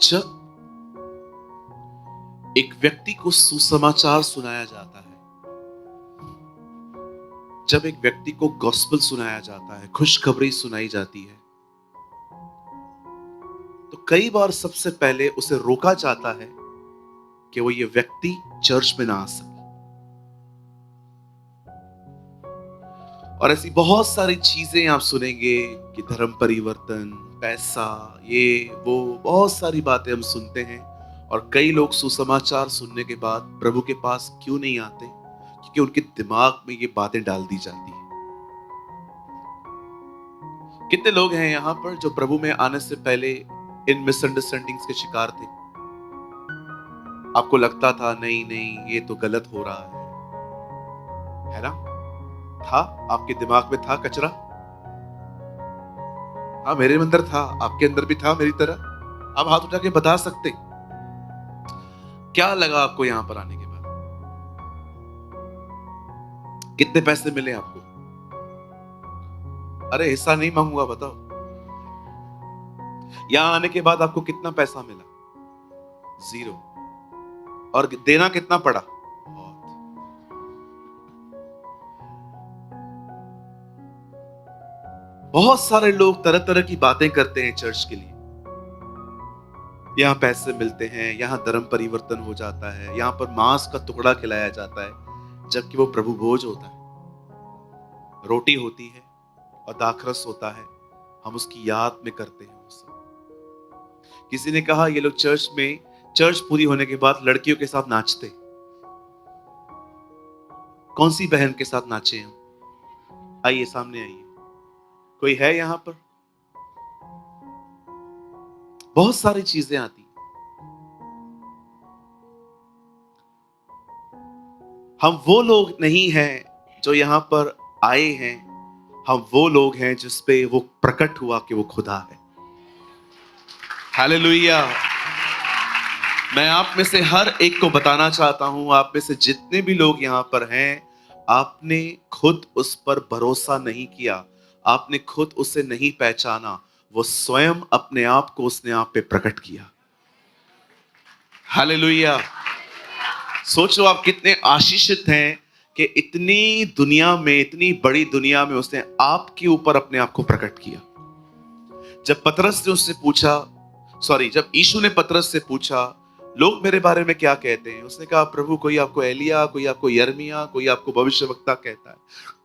जब एक व्यक्ति को सुसमाचार सुनाया जाता है, जब एक व्यक्ति को गॉस्पेल सुनाया जाता है, खुशखबरी सुनाई जाती है, तो कई बार सबसे पहले उसे रोका जाता है कि वो ये व्यक्ति चर्च में ना आ सके। और ऐसी बहुत सारी चीजें आप सुनेंगे कि धर्म परिवर्तन, पैसा, ये वो बहुत सारी बातें हम सुनते हैं। और कई लोग सुसमाचार सुनने के बाद प्रभु के पास क्यों नहीं आते? क्योंकि उनके दिमाग में ये बातें डाल दी जाती है। कितने लोग हैं यहां पर जो प्रभु में आने से पहले इन मिसअंडरस्टैंडिंग्स के शिकार थे? आपको लगता था नहीं नहीं ये तो गलत हो रहा है ना? था, आपके दिमाग में था कचरा? हाँ, मेरे अंदर था, आपके अंदर भी था मेरी तरह। आप हाथ उठा के बता सकते क्या लगा आपको यहां पर आने के बाद? कितने पैसे मिले आपको? अरे हिस्सा नहीं मांगूंगा, बताओ। यहां आने के बाद आपको कितना पैसा मिला? 0। और देना कितना पड़ा? बहुत सारे लोग तरह तरह की बातें करते हैं चर्च के लिए। यहां पैसे मिलते हैं, यहां धर्म परिवर्तन हो जाता है, यहां पर मांस का टुकड़ा खिलाया जाता है, जबकि वो प्रभु भोज होता है। रोटी होती है और दाखरस होता है, हम उसकी याद में करते हैं वो सब। किसी ने कहा ये लोग चर्च पूरी होने के बाद लड़कियों के साथ नाचते। कौन सी बहन के साथ नाचे हम? आइए, सामने आइए। कोई है यहां पर? बहुत सारी चीजें आती। हम वो लोग नहीं हैं जो यहां पर आए हैं, हम वो लोग हैं जिस पे वो प्रकट हुआ कि वो खुदा है। हालेलुया। मैं आप में से हर एक को बताना चाहता हूं, आप में से जितने भी लोग यहां पर हैं, आपने खुद उस पर भरोसा नहीं किया, आपने खुद उसे नहीं पहचाना, वो स्वयं अपने आप को उसने आप पे प्रकट किया। हालेलुया। सोचो आप कितने आशीषित हैं कि इतनी दुनिया में, इतनी बड़ी दुनिया में उसने आपके ऊपर अपने आप को प्रकट किया। जब यीशु ने पतरस से पूछा, लोग मेरे बारे में क्या कहते हैं? उसने कहा, प्रभु कोई आपको एलिया, कोई आपको यिर्मयाह, कोई आपको भविष्यवक्ता कहता है,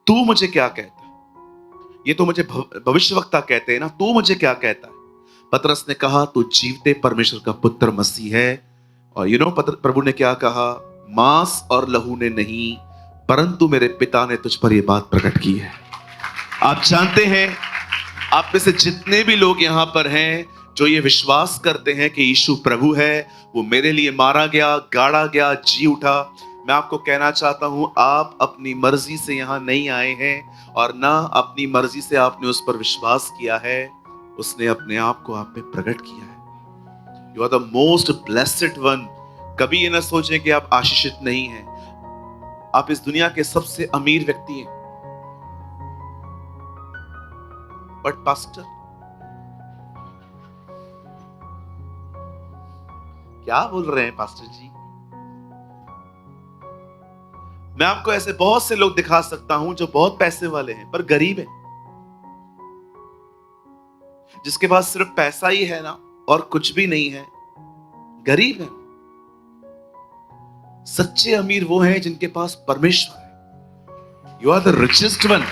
तू मुझे क्या कहता है? ये तो मुझे भविष्यवक्ता कहते हैं ना, तू मुझे क्या कहता है? पतरस ने कहा, तू जीवते परमेश्वर का पुत्र मसीह है। और प्रभु ने क्या कहा? मांस और लहू ने नहीं, परंतु मेरे पिता ने तुझ पर यह बात प्रकट की है। आप जानते हैं, आप में से जितने भी लोग यहां पर हैं जो ये विश्वास करते हैं कि यीशु प्रभु है, वो मेरे लिए मारा गया, गाड़ा गया, जी उठा, मैं आपको कहना चाहता हूं, आप अपनी मर्जी से यहां नहीं आए हैं और ना अपनी मर्जी से आपने उस पर विश्वास किया है, उसने अपने आप को आप पे प्रकट किया है। You are the most blessed one. कभी ये ना सोचें कि आप आशीषित नहीं हैं। आप इस दुनिया के सबसे अमीर व्यक्ति हैं। बट पास्टर, क्या बोल रहे हैं पास्टर जी? मैं आपको ऐसे बहुत से लोग दिखा सकता हूं जो बहुत पैसे वाले हैं पर गरीब हैं, जिसके पास सिर्फ पैसा ही है ना और कुछ भी नहीं है, गरीब है। सच्चे अमीर वो हैं जिनके पास परमेश्वर है। You are the richest one.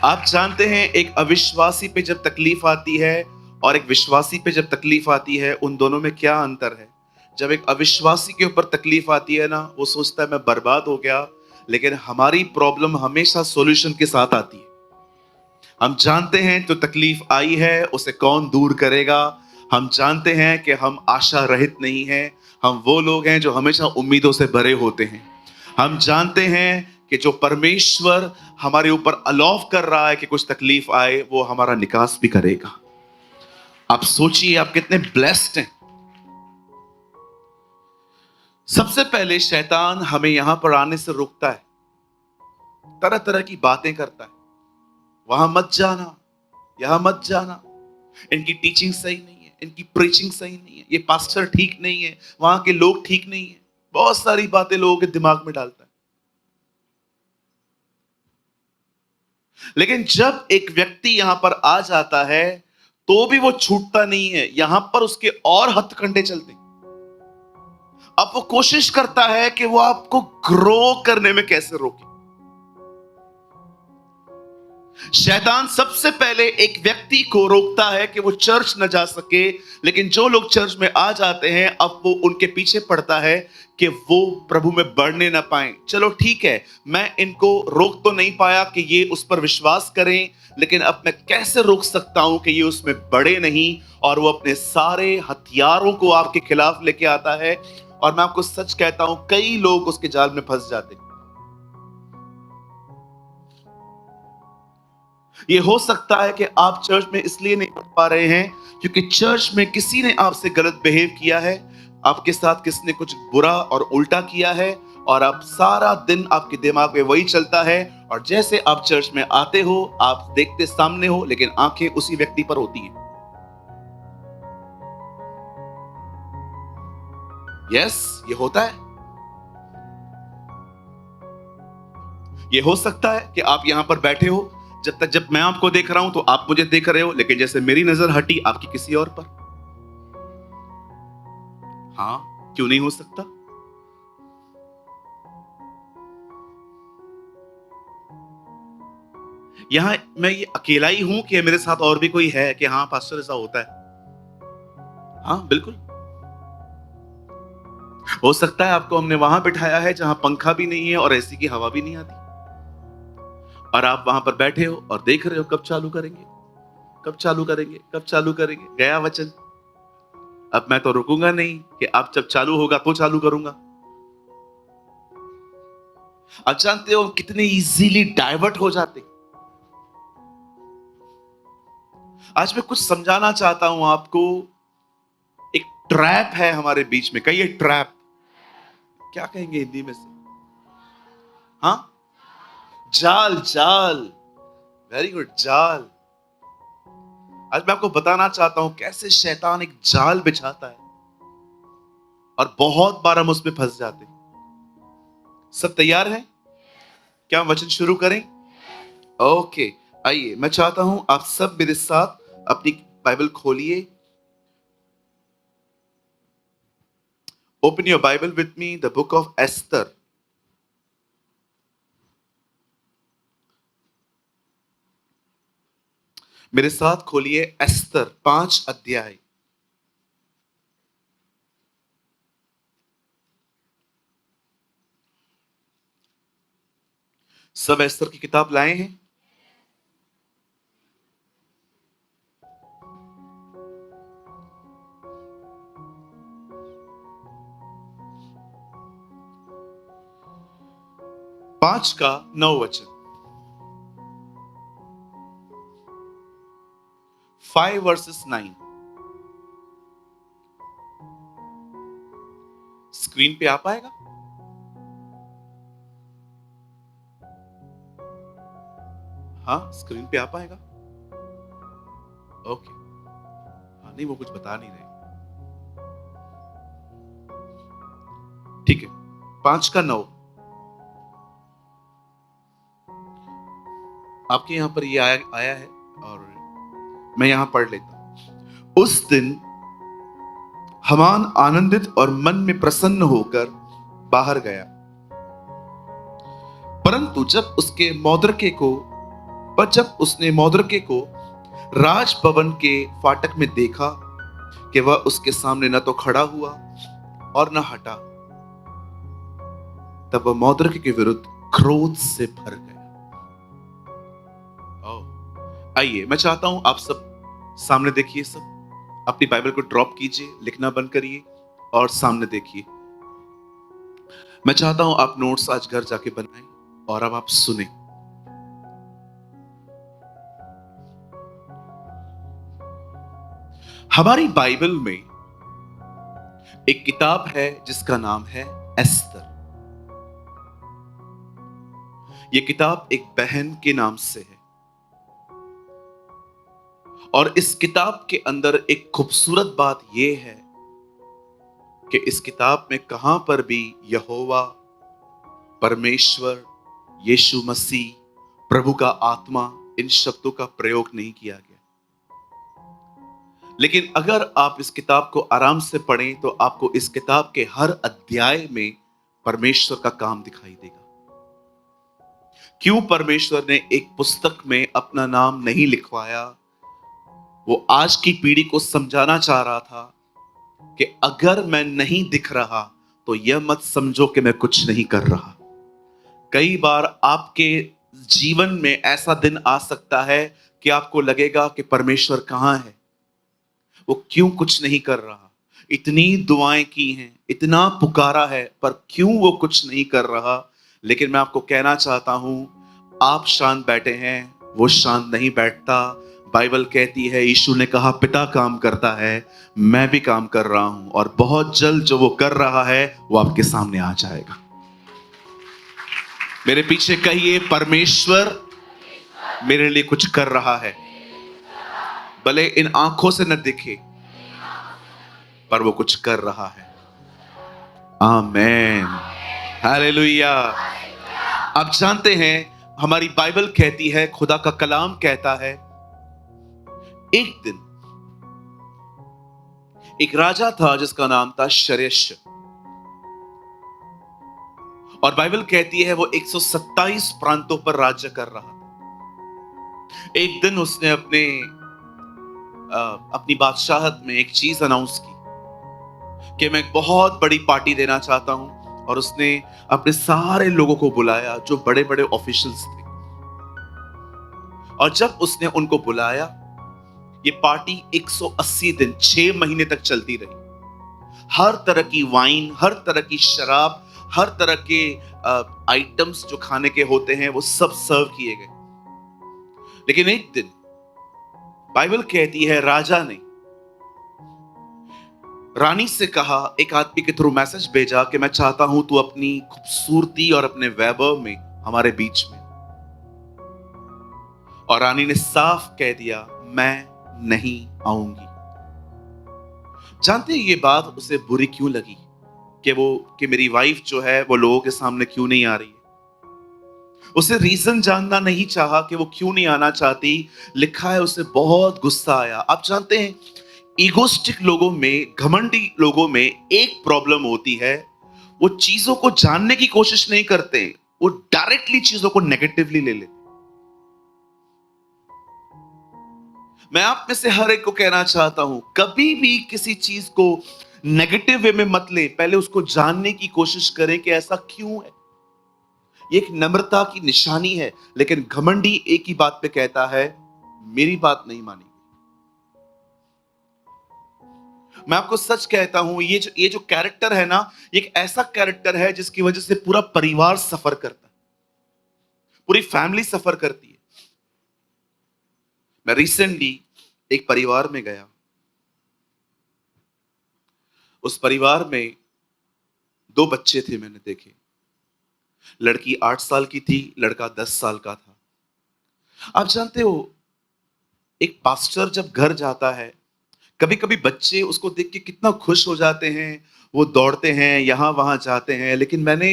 आप जानते हैं, एक अविश्वासी पे जब तकलीफ आती है और एक विश्वासी पे जब तकलीफ आती है, उन दोनों में क्या अंतर है? जब एक अविश्वासी के ऊपर तकलीफ आती है ना, वो सोचता है मैं बर्बाद हो गया, लेकिन हमारी प्रॉब्लम हमेशा सॉल्यूशन के साथ आती है। हम जानते हैं तो तकलीफ आई है, उसे कौन दूर करेगा। हम जानते हैं कि हम आशा रहित नहीं हैं, हम वो लोग हैं जो हमेशा उम्मीदों से भरे होते हैं। हम जानते हैं कि जो परमेश्वर हमारे ऊपर अलाउ कर रहा है कि कुछ तकलीफ आए, वो हमारा निकास भी करेगा। आप सोचिए आप कितने ब्लेस्ड हैं। सबसे पहले शैतान हमें यहां पर आने से रोकता है, तरह तरह की बातें करता है, वहां मत जाना, यहां मत जाना, इनकी टीचिंग सही नहीं है, इनकी प्रीचिंग सही नहीं है, ये पास्टर ठीक नहीं है, वहां के लोग ठीक नहीं है। बहुत सारी बातें लोगों के दिमाग में डालता है। लेकिन जब एक व्यक्ति यहां पर आ जाता है तो भी वो छूटता नहीं है, यहां पर उसके और हथकंडे चलते हैं। अब वो कोशिश करता है कि वो आपको ग्रो करने में कैसे रोके। शैतान सबसे पहले एक व्यक्ति को रोकता है कि वो चर्च न जा सके, लेकिन जो लोग चर्च में आ जाते हैं अब वो उनके पीछे पड़ता है कि वो प्रभु में बढ़ने ना पाए। चलो ठीक है, मैं इनको रोक तो नहीं पाया कि ये उस पर विश्वास करें, लेकिन अब मैं कैसे रोक सकता हूं कि ये उसमें बढ़े नहीं, और वो अपने सारे हथियारों को आपके खिलाफ लेके आता है। और मैं आपको सच कहता हूं, कई लोग उसके जाल में फंस जाते हैं। ये हो सकता है कि आप चर्च में इसलिए नहीं पढ़ पा रहे हैं क्योंकि चर्च में किसी ने आपसे गलत बिहेव किया है, आपके साथ किसने कुछ बुरा और उल्टा किया है, और आप सारा दिन आपके दिमाग में वही चलता है। और जैसे आप चर्च में आते हो, आप देखते सामने हो, लेकिन आंखें उसी व्यक्ति पर होती हैं। यस, ये होता है। ये हो सकता है कि आप यहां पर बैठे हो, जब मैं आपको देख रहा हूं तो आप मुझे देख रहे हो, लेकिन जैसे मेरी नजर हटी आपकी किसी और पर। हाँ, क्यों नहीं हो सकता? यहाँ मैं ये अकेला ही हूं कि मेरे साथ और भी कोई है कि हाँ पास्टर ऐसा होता है? हाँ बिल्कुल। हो सकता है आपको हमने वहां बिठाया है जहां पंखा भी नहीं है और एसी की हवा भी नहीं आती, और आप वहां पर बैठे हो और देख रहे हो कब चालू करेंगे, कब चालू करेंगे, कब चालू करेंगे। गया वचन। अब मैं तो रुकूंगा नहीं कि आप जब चालू होगा तो चालू करूंगा। आप जानते हो कितने इजीली डाइवर्ट हो जाते। आज मैं कुछ समझाना चाहता हूं आपको। एक ट्रैप है हमारे बीच में, कहिए ट्रैप। क्या कहेंगे हिंदी में से? हाँ, जाल, जाल। वेरी गुड, जाल। आज मैं आपको बताना चाहता हूं कैसे शैतान एक जाल बिछाता है, और बहुत बार हम उसमें फंस जाते हैं। सब तैयार हैं? क्या हम वचन शुरू करें? ओके, आइए, मैं चाहता हूं आप सब मेरे साथ अपनी बाइबल खोलिए। Open your Bible with me, the book of Esther. मेरे साथ खोलिए एस्तर 5 अध्याय। सब एस्तर की किताब लाए हैं? पांच का 9 वचन। 5 verses 9। स्क्रीन पे आ पाएगा? हाँ, स्क्रीन पे आ पाएगा? ओके। हाँ, नहीं वो कुछ बता नहीं रहे। ठीक है, 5 का 9। आपके यहां पर ये आया है, और मैं यहां पढ़ लेता हूं। उस दिन हामान आनंदित और मन में प्रसन्न होकर बाहर गया, परंतु जब उसने मौद्रके को राजभवन के फाटक में देखा कि वह उसके सामने न तो खड़ा हुआ और न हटा, तब वह मौद्रके के विरुद्ध क्रोध से भर गया। आइए, मैं चाहता हूं आप सब सामने देखिए। सब अपनी बाइबल को ड्रॉप कीजिए, लिखना बंद करिए और सामने देखिए। मैं चाहता हूं आप नोट्स आज घर जाके बनाएं, और अब आप सुने। हमारी बाइबल में एक किताब है जिसका नाम है एस्तर। यह किताब एक बहन के नाम से है। और इस किताब के अंदर एक खूबसूरत बात यह है कि इस किताब में कहां पर भी यहोवा, परमेश्वर, यीशु मसीह, प्रभु का आत्मा, इन शब्दों का प्रयोग नहीं किया गया। लेकिन अगर आप इस किताब को आराम से पढ़ें तो आपको इस किताब के हर अध्याय में परमेश्वर का काम दिखाई देगा। क्यों परमेश्वर ने एक पुस्तक में अपना नाम नहीं लिखवाया? वो आज की पीढ़ी को समझाना चाह रहा था कि अगर मैं नहीं दिख रहा तो यह मत समझो कि मैं कुछ नहीं कर रहा। कई बार आपके जीवन में ऐसा दिन आ सकता है कि आपको लगेगा कि परमेश्वर कहां है, वो क्यों कुछ नहीं कर रहा। इतनी दुआएं की हैं, इतना पुकारा है, पर क्यों वो कुछ नहीं कर रहा। लेकिन मैं आपको कहना चाहता हूं, आप शांत बैठे हैं, वो शांत नहीं बैठता। बाइबल कहती है, यीशु ने कहा पिता काम करता है, मैं भी काम कर रहा हूं, और बहुत जल्द जो वो कर रहा है वो आपके सामने आ जाएगा। मेरे पीछे कहिए, परमेश्वर मेरे लिए कुछ कर रहा है, भले इन आंखों से न दिखे पर वो कुछ कर रहा है। आमेन, हालेलुया। आप जानते हैं, हमारी बाइबल कहती है, खुदा का कलाम कहता है, एक दिन एक राजा था जिसका नाम था शरेश, और बाइबल कहती है वो 127 प्रांतों पर राज्य कर रहा था। एक दिन उसने अपनी बादशाहत में एक चीज अनाउंस की कि मैं एक बहुत बड़ी पार्टी देना चाहता हूं, और उसने अपने सारे लोगों को बुलाया जो बड़े बड़े ऑफिशियल्स थे। और जब उसने उनको बुलाया, ये पार्टी 180 दिन 6 महीने तक चलती रही। हर तरह की वाइन, हर तरह की शराब, हर तरह के आइटम्स जो खाने के होते हैं वो सब सर्व किए गए। लेकिन एक दिन बाइबल कहती है, राजा ने रानी से कहा, एक आदमी के थ्रू मैसेज भेजा कि मैं चाहता हूं तू अपनी खूबसूरती और अपने वैभव में हमारे बीच में। और रानी ने साफ कह दिया, मैं नहीं आऊंगी। जानते हैं ये बात उसे बुरी क्यों लगी कि मेरी वाइफ जो है वो लोगों के सामने क्यों नहीं आ रही है। उसे रीजन जानना नहीं चाहा कि वो क्यों नहीं आना चाहती। लिखा है उसे बहुत गुस्सा आया। आप जानते हैं, ईगोस्टिक लोगों में, घमंडी लोगों में एक प्रॉब्लम होती है, वो चीजों को जानने की कोशिश नहीं करते, वो डायरेक्टली चीजों को नेगेटिवली ले लेते। मैं आप में से हर एक को कहना चाहता हूं, कभी भी किसी चीज को नेगेटिव वे में मत ले, पहले उसको जानने की कोशिश करें कि ऐसा क्यों है। ये एक नम्रता की निशानी है। लेकिन घमंडी एक ही बात पे कहता है, मेरी बात नहीं मानी। मैं आपको सच कहता हूं, ये जो कैरेक्टर है ना, एक ऐसा कैरेक्टर है जिसकी वजह से पूरा परिवार सफर करता है, पूरी फैमिली सफर करती है। मैं रिसेंटली एक परिवार में गया। उस परिवार में 2 बच्चे थे, मैंने देखे। लड़की 8 साल की थी, लड़का 10 साल का था। आप जानते हो, एक पास्टर जब घर जाता है, कभी कभी बच्चे उसको देख के कितना खुश हो जाते हैं, वो दौड़ते हैं, यहां वहां जाते हैं। लेकिन मैंने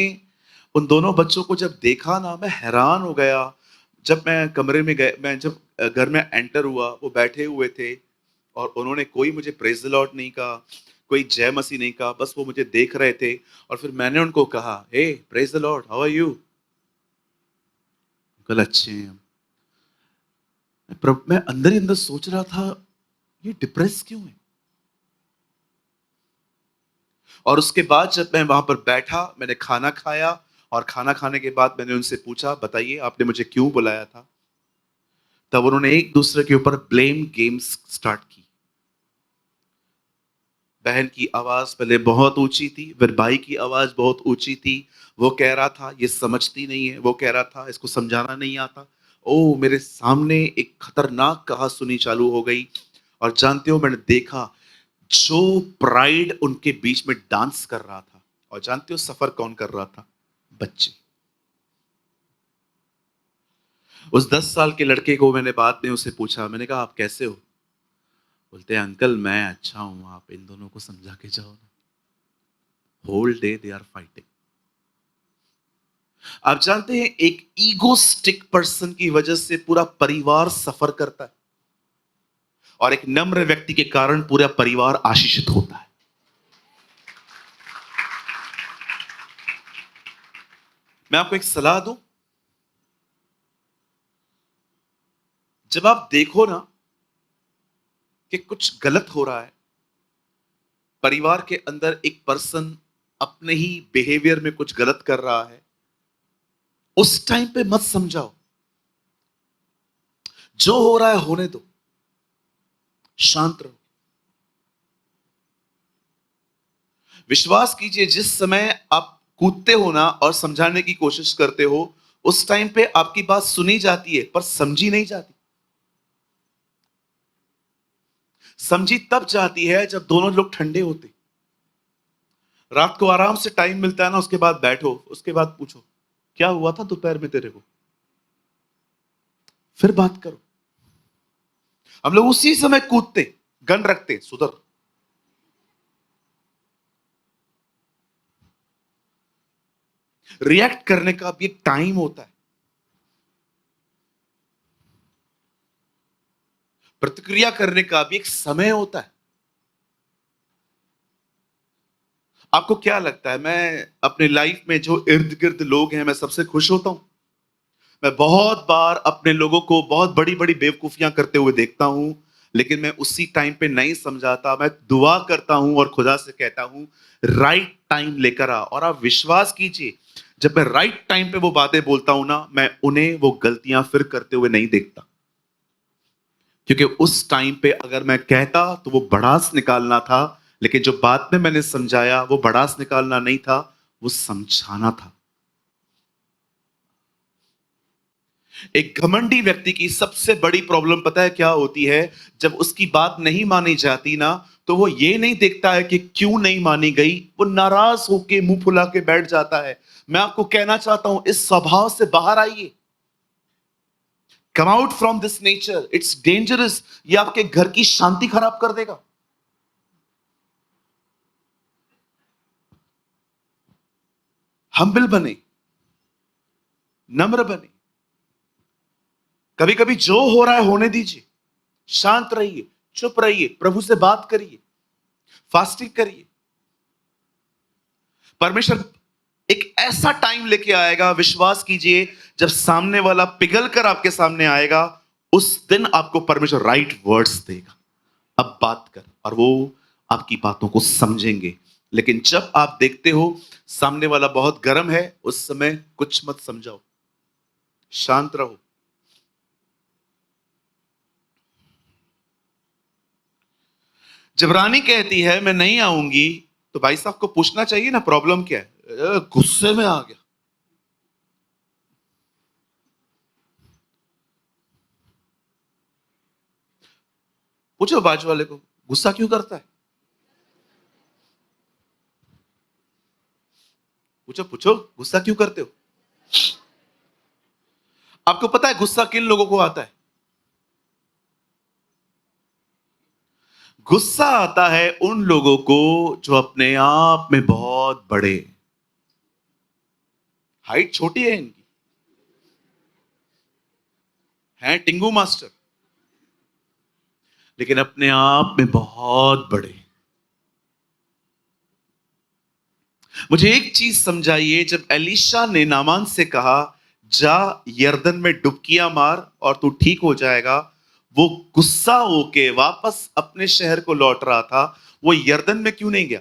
उन दोनों बच्चों को जब देखा ना, मैं हैरान हो गया। जब मैं कमरे में गए, मैं जब घर में एंटर हुआ, वो बैठे हुए थे और उन्होंने कोई मुझे प्रेज द लॉर्ड नहीं कहा, कोई जय मसीह नहीं कहा, बस वो मुझे देख रहे थे। और फिर मैंने उनको कहा, hey praise the lord, how are you? कल अच्छे हैं। मैं अंदर ही अंदर सोच रहा था, ये डिप्रेस क्यों है। और उसके बाद जब मैं वहां पर बैठा, मैंने खाना खाया, और खाना खाने के बाद मैंने उनसे पूछा, बताइए आपने मुझे क्यों बुलाया था। तब उन्होंने एक दूसरे के ऊपर ब्लेम गेम्स स्टार्ट की। बहन की आवाज पहले बहुत ऊंची थी, फिर भाई की आवाज बहुत ऊंची थी। वो कह रहा था ये समझती नहीं है, वो कह रहा था इसको समझाना नहीं आता। ओ, मेरे सामने एक खतरनाक कहासुनी चालू हो गई। और जानते हो, मैंने देखा जो प्राइड उनके बीच में डांस कर रहा था। और जानते हो सफर कौन कर रहा था? बच्चे। उस 10 साल के लड़के को मैंने बाद में उसे पूछा, मैंने कहा आप कैसे हो? बोलते हैं अंकल मैं अच्छा हूं, आप इन दोनों को समझा के जाओ ना। Whole day they are fighting. आप जानते हैं एक ईगोस्टिक पर्सन की वजह से पूरा परिवार सफर करता है, और एक नम्र व्यक्ति के कारण पूरा परिवार आशीषित होता है। मैं आपको एक सलाह दूं, जब आप देखो ना कि कुछ गलत हो रहा है, परिवार के अंदर एक पर्सन अपने ही बिहेवियर में कुछ गलत कर रहा है, उस टाइम पे मत समझाओ। जो हो रहा है होने दो, शांत रहो। विश्वास कीजिए, जिस समय आप कूदते हो ना और समझाने की कोशिश करते हो, उस टाइम पे आपकी बात सुनी जाती है पर समझी नहीं जाती। समझी तब जाती है जब दोनों लोग ठंडे होते। रात को आराम से टाइम मिलता है ना, उसके बाद बैठो, उसके बाद पूछो क्या हुआ था दोपहर में तेरे को, फिर बात करो। हम लोग उसी समय कूदते, गन रखते, सुधर। रिएक्ट करने का भी एक टाइम होता है, प्रतिक्रिया करने का भी एक समय होता है। आपको क्या लगता है, मैं अपने लाइफ में जो इर्द गिर्द लोग हैं, मैं सबसे खुश होता हूं? मैं बहुत बार अपने लोगों को बहुत बड़ी बड़ी बेवकूफियां करते हुए देखता हूं, लेकिन मैं उसी टाइम पे नहीं समझाता। मैं दुआ करता हूं और खुदा से कहता हूं राइट टाइम लेकर आ। और आप विश्वास कीजिए, जब मैं राइट टाइम पे वो बातें बोलता हूं ना, मैं उन्हें वो गलतियां फिर करते हुए नहीं देखता। क्योंकि उस टाइम पे अगर मैं कहता तो वो भड़ास निकालना था, लेकिन जो बाद में मैंने समझाया वो भड़ास निकालना नहीं था, वो समझाना था। एक घमंडी व्यक्ति की सबसे बड़ी प्रॉब्लम पता है क्या होती है? जब उसकी बात नहीं मानी जाती ना, तो वो ये नहीं देखता है कि क्यों नहीं मानी गई, वो नाराज होके मुंह फुला के बैठ जाता है। मैं आपको कहना चाहता हूं, इस स्वभाव से बाहर आइए। Come out from this nature, it's dangerous. ये आपके घर की शांति खराब कर देगा। हम्बल बने, नम्र बने। कभी कभी जो हो रहा है होने दीजिए, शांत रहिए, चुप रहिए, प्रभु से बात करिए, फास्टिंग करिए। परमेश्वर एक ऐसा टाइम लेके आएगा, विश्वास कीजिए, जब सामने वाला पिघल कर आपके सामने आएगा, उस दिन आपको परमेश्वर राइट वर्ड्स देगा। अब बात कर, और वो आपकी बातों को समझेंगे। लेकिन जब आप देखते हो सामने वाला बहुत गर्म है, उस समय कुछ मत समझाओ, शांत रहो। जब रानी कहती है मैं नहीं आऊंगी, तो भाई साहब को पूछना चाहिए ना प्रॉब्लम क्या है। गुस्से में आ गया। पूछो बाजू वाले को, गुस्सा क्यों करता है? पूछो पूछो, गुस्सा क्यों करते हो? आपको पता है गुस्सा किन लोगों को आता है? गुस्सा आता है उन लोगों को जो अपने आप में बहुत बड़े, हाइट छोटी है इनकी, हैं टिंगू मास्टर, लेकिन अपने आप में बहुत बड़े। मुझे एक चीज समझाइए, जब एलीशा ने नामान से कहा जा यर्दन में डुबकियां मार और तू ठीक हो जाएगा, वो गुस्सा होके वापस अपने शहर को लौट रहा था, वो यर्दन में क्यों नहीं गया?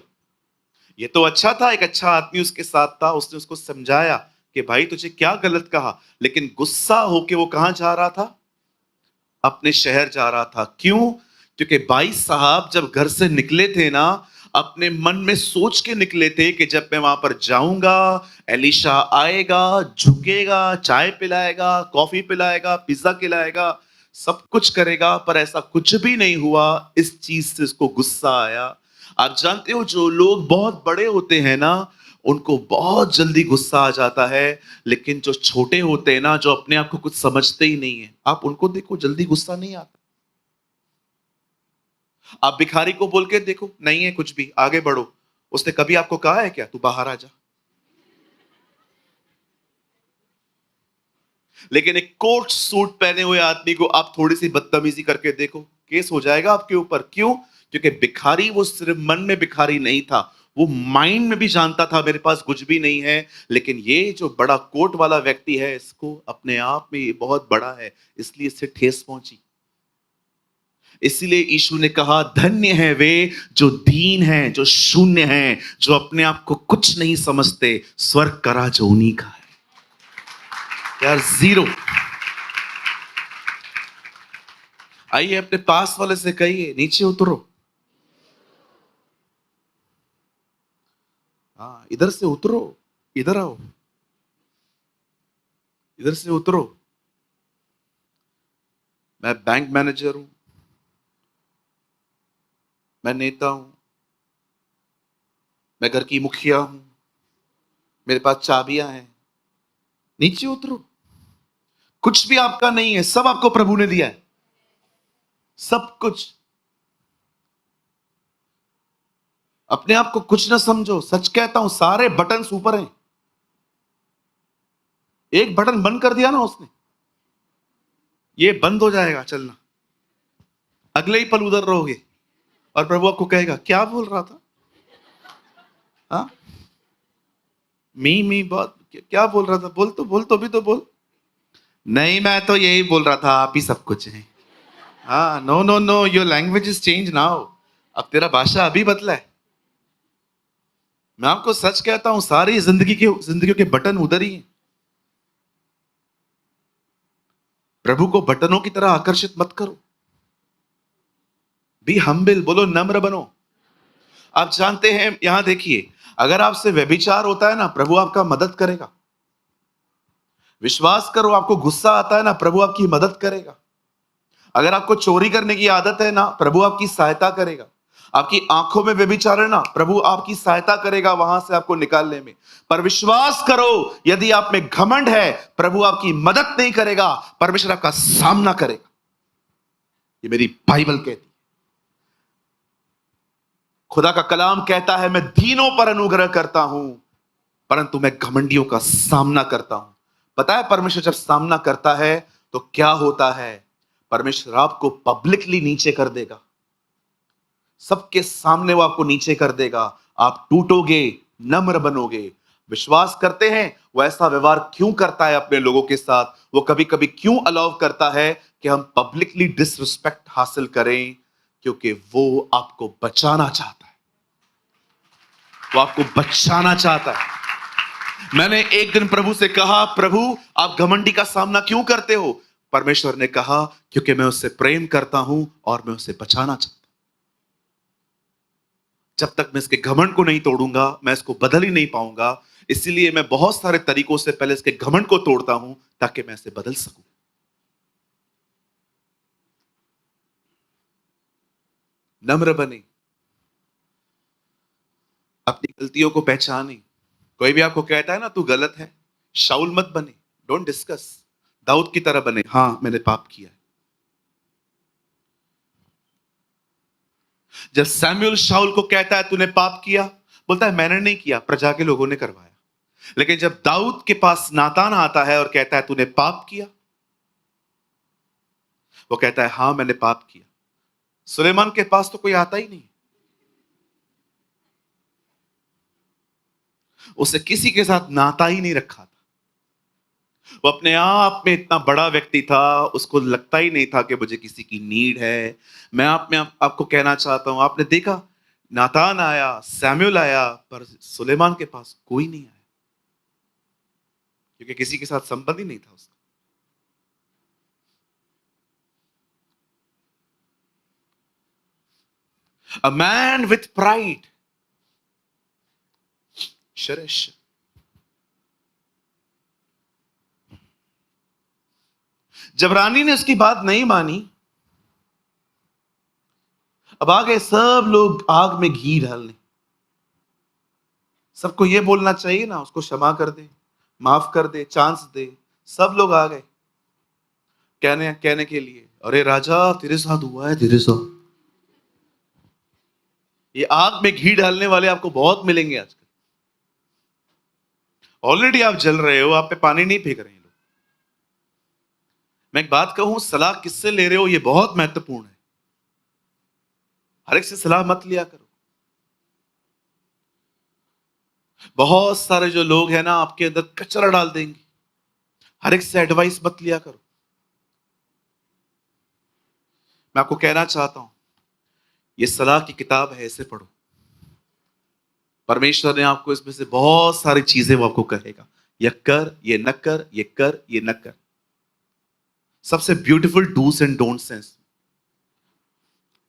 ये तो अच्छा था, एक अच्छा आदमी उसके साथ था, उसने उसको समझाया कि भाई तुझे क्या गलत कहा, लेकिन गुस्सा होके वो कहां जा रहा था? अपने शहर जा रहा था। क्यों? क्योंकि भाई साहब जब घर से निकले थे ना, अपने मन में सोच के निकले थे कि जब मैं वहां पर जाऊंगा, एलिशा आएगा, झुकेगा, चाय पिलाएगा, कॉफी पिलाएगा, पिज्जा खिलाएगा, सब कुछ करेगा। पर ऐसा कुछ भी नहीं हुआ। इस चीज से उसको गुस्सा आया। आप जानते हो, जो लोग बहुत बड़े होते हैं ना, उनको बहुत जल्दी गुस्सा आ जाता है। लेकिन जो छोटे होते हैं ना, जो अपने आप को कुछ समझते ही नहीं है, आप उनको देखो, जल्दी गुस्सा नहीं आता। आप भिखारी को बोल के देखो, नहीं है कुछ भी, आगे बढ़ो। उसने कभी आपको कहा है क्या तू बाहर आ जा? लेकिन एक कोट सूट पहने हुए आदमी को आप थोड़ी सी बदतमीजी करके देखो, केस हो जाएगा आपके ऊपर। क्यों? क्योंकि भिखारी वो सिर्फ मन में भिखारी नहीं था, वो माइंड में भी जानता था मेरे पास कुछ भी नहीं है। लेकिन ये जो बड़ा कोट वाला व्यक्ति है, इसको अपने आप में ये बहुत बड़ा है, इसलिए इससे ठेस पहुंची। इसीलिए यीशु ने कहा, धन्य है वे जो दीन हैं, जो शून्य हैं, जो अपने आप को कुछ नहीं समझते, स्वर्ग का राज उन्हीं का है। यार जीरो। आइए अपने पास वाले से कहिए, नीचे उतरो। हाँ, इधर से उतरो, इधर आओ, इधर से उतरो। मैं बैंक मैनेजर हूं, मैं नेता हूं, मैं घर की मुखिया हूं, मेरे पास चाबियां हैं। नीचे उतरो। कुछ भी आपका नहीं है, सब आपको प्रभु ने दिया है, सब कुछ। अपने आप को कुछ ना समझो, सच कहता हूं, सारे बटन ऊपर हैं। एक बटन बंद कर दिया ना उसने, ये बंद हो जाएगा चलना, अगले ही पल उधर रहोगे और प्रभु आपको कहेगा, क्या बोल रहा था? हाँ, मी बहुत क्या बोल रहा था? बोल तो भी तो बोल। नहीं, मैं तो यही बोल रहा था, आप ही सब कुछ है। हाँ, no no no, your language is change now. अब तेरा भाषा अभी बदला है। मैं आपको सच कहता हूं, सारी जिंदगियों के बटन उधर ही हैं। प्रभु को बटनों की तरह आकर्षित मत करो। बी हम्बिल, बोलो नम्र बनो। आप जानते हैं, यहां देखिए, अगर आपसे व्यभिचार होता है ना, प्रभु आपका मदद करेगा। विश्वास करो, आपको गुस्सा आता है ना, प्रभु आपकी मदद करेगा। अगर आपको चोरी करने की आदत है ना, प्रभु आपकी सहायता करेगा। आपकी आंखों में व्यभिचार है ना, प्रभु आपकी सहायता करेगा वहां से आपको निकालने में। पर विश्वास करो, यदि आप में घमंड है, प्रभु आपकी मदद नहीं करेगा, परमेश्वर आपका सामना करेगा। ये मेरी बाइबल कहती है। खुदा का कलाम कहता है, मैं दीनों पर अनुग्रह करता हूं, परंतु मैं घमंडियों का सामना करता हूं। पता है, परमेश्वर जब सामना करता है तो क्या होता है? परमेश्वर आपको पब्लिकली नीचे कर देगा, सबके सामने वो आपको नीचे कर देगा। आप टूटोगे, नम्र बनोगे। विश्वास करते हैं वो ऐसा व्यवहार क्यों करता है अपने लोगों के साथ? वो कभी कभी क्यों अलाउ करता है कि हम पब्लिकली डिसरिस्पेक्ट हासिल करें? क्योंकि वो आपको बचाना चाहता है, वो आपको बचाना चाहता है। मैंने एक दिन प्रभु से कहा, प्रभु आप घमंडी का सामना क्यों करते हो? परमेश्वर ने कहा, क्योंकि मैं उससे प्रेम करता हूं और मैं उसे बचाना चाहता हूं। जब तक मैं इसके घमंड को नहीं तोड़ूंगा, मैं इसको बदल ही नहीं पाऊंगा। इसीलिए मैं बहुत सारे तरीकों से पहले इसके घमंड को तोड़ता हूं, ताकि मैं इसे बदल सकूं। नम्र बने, अपनी गलतियों को पहचाने। कोई भी आपको कहता है ना तू गलत है, शाऊल मत बने, डोंट डिस्कस। दाऊद की तरह बने, हां मैंने पाप किया है। जब सैमुअल शाऊल को कहता है तूने पाप किया, बोलता है मैंने नहीं किया, प्रजा के लोगों ने करवाया। लेकिन जब दाऊद के पास नातान आता है और कहता है तूने पाप किया, वो कहता है हां मैंने पाप किया। सुलेमान के पास तो कोई आता ही नहीं, उसे किसी के साथ नाता ही नहीं रखा था। वो अपने आप में इतना बड़ा व्यक्ति था, उसको लगता ही नहीं था कि मुझे किसी की नीड है। मैं आपको कहना चाहता हूं, आपने देखा, नातान आया, सैमुअल आया, पर सुलेमान के पास कोई नहीं आया, क्योंकि किसी के साथ संबंध ही नहीं था उसका। अ मैन विथ प्राइड, शरेश। जब रानी ने उसकी बात नहीं मानी, अब आ गए सब लोग आग में घी डालने। सबको ये बोलना चाहिए ना, उसको क्षमा कर दे, माफ कर दे, चांस दे। सब लोग आ गए कहने कहने के लिए, अरे राजा तेरे साथ हुआ है, तेरे साथ। ये आग में घी डालने वाले आपको बहुत मिलेंगे आजकल। ऑलरेडी आप जल रहे हो, आप पे पानी नहीं फेंक रहे हैं लोग। मैं एक बात कहूं, सलाह किससे ले रहे हो ये बहुत महत्वपूर्ण है। हर एक से सलाह मत लिया करो। बहुत सारे जो लोग हैं ना, आपके अंदर कचरा डाल देंगे। हर एक से एडवाइस मत लिया करो। मैं आपको कहना चाहता हूं, ये सलाह की किताब है, इसे पढ़ो। परमेश्वर ने आपको इसमें से बहुत सारी चीजें वो आपको कहेगा, ये कर, ये न कर, ये कर, ये न कर। सबसे ब्यूटीफुल डूस एंड डोंट्स हैं।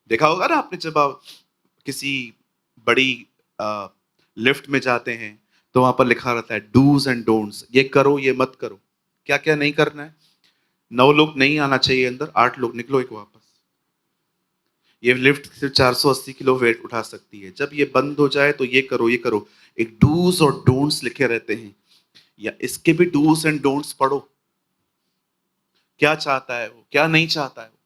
देखा होगा ना आपने, जब आप किसी बड़ी लिफ्ट में जाते हैं तो वहां पर लिखा रहता है डूज एंड डोंट्स, ये करो ये मत करो। क्या क्या नहीं करना है। 9 लोग नहीं आना चाहिए अंदर, 8 लोग निकलो एक वापस। ये लिफ्ट सिर्फ 480 किलो वेट उठा सकती है, जब ये बंद हो जाए तो ये करो ये करो। एक डूज और डोंट्स लिखे रहते हैं, या इसके भी डूज एंड डोंट्स पढ़ो। क्या चाहता है वो, क्या नहीं चाहता है वो।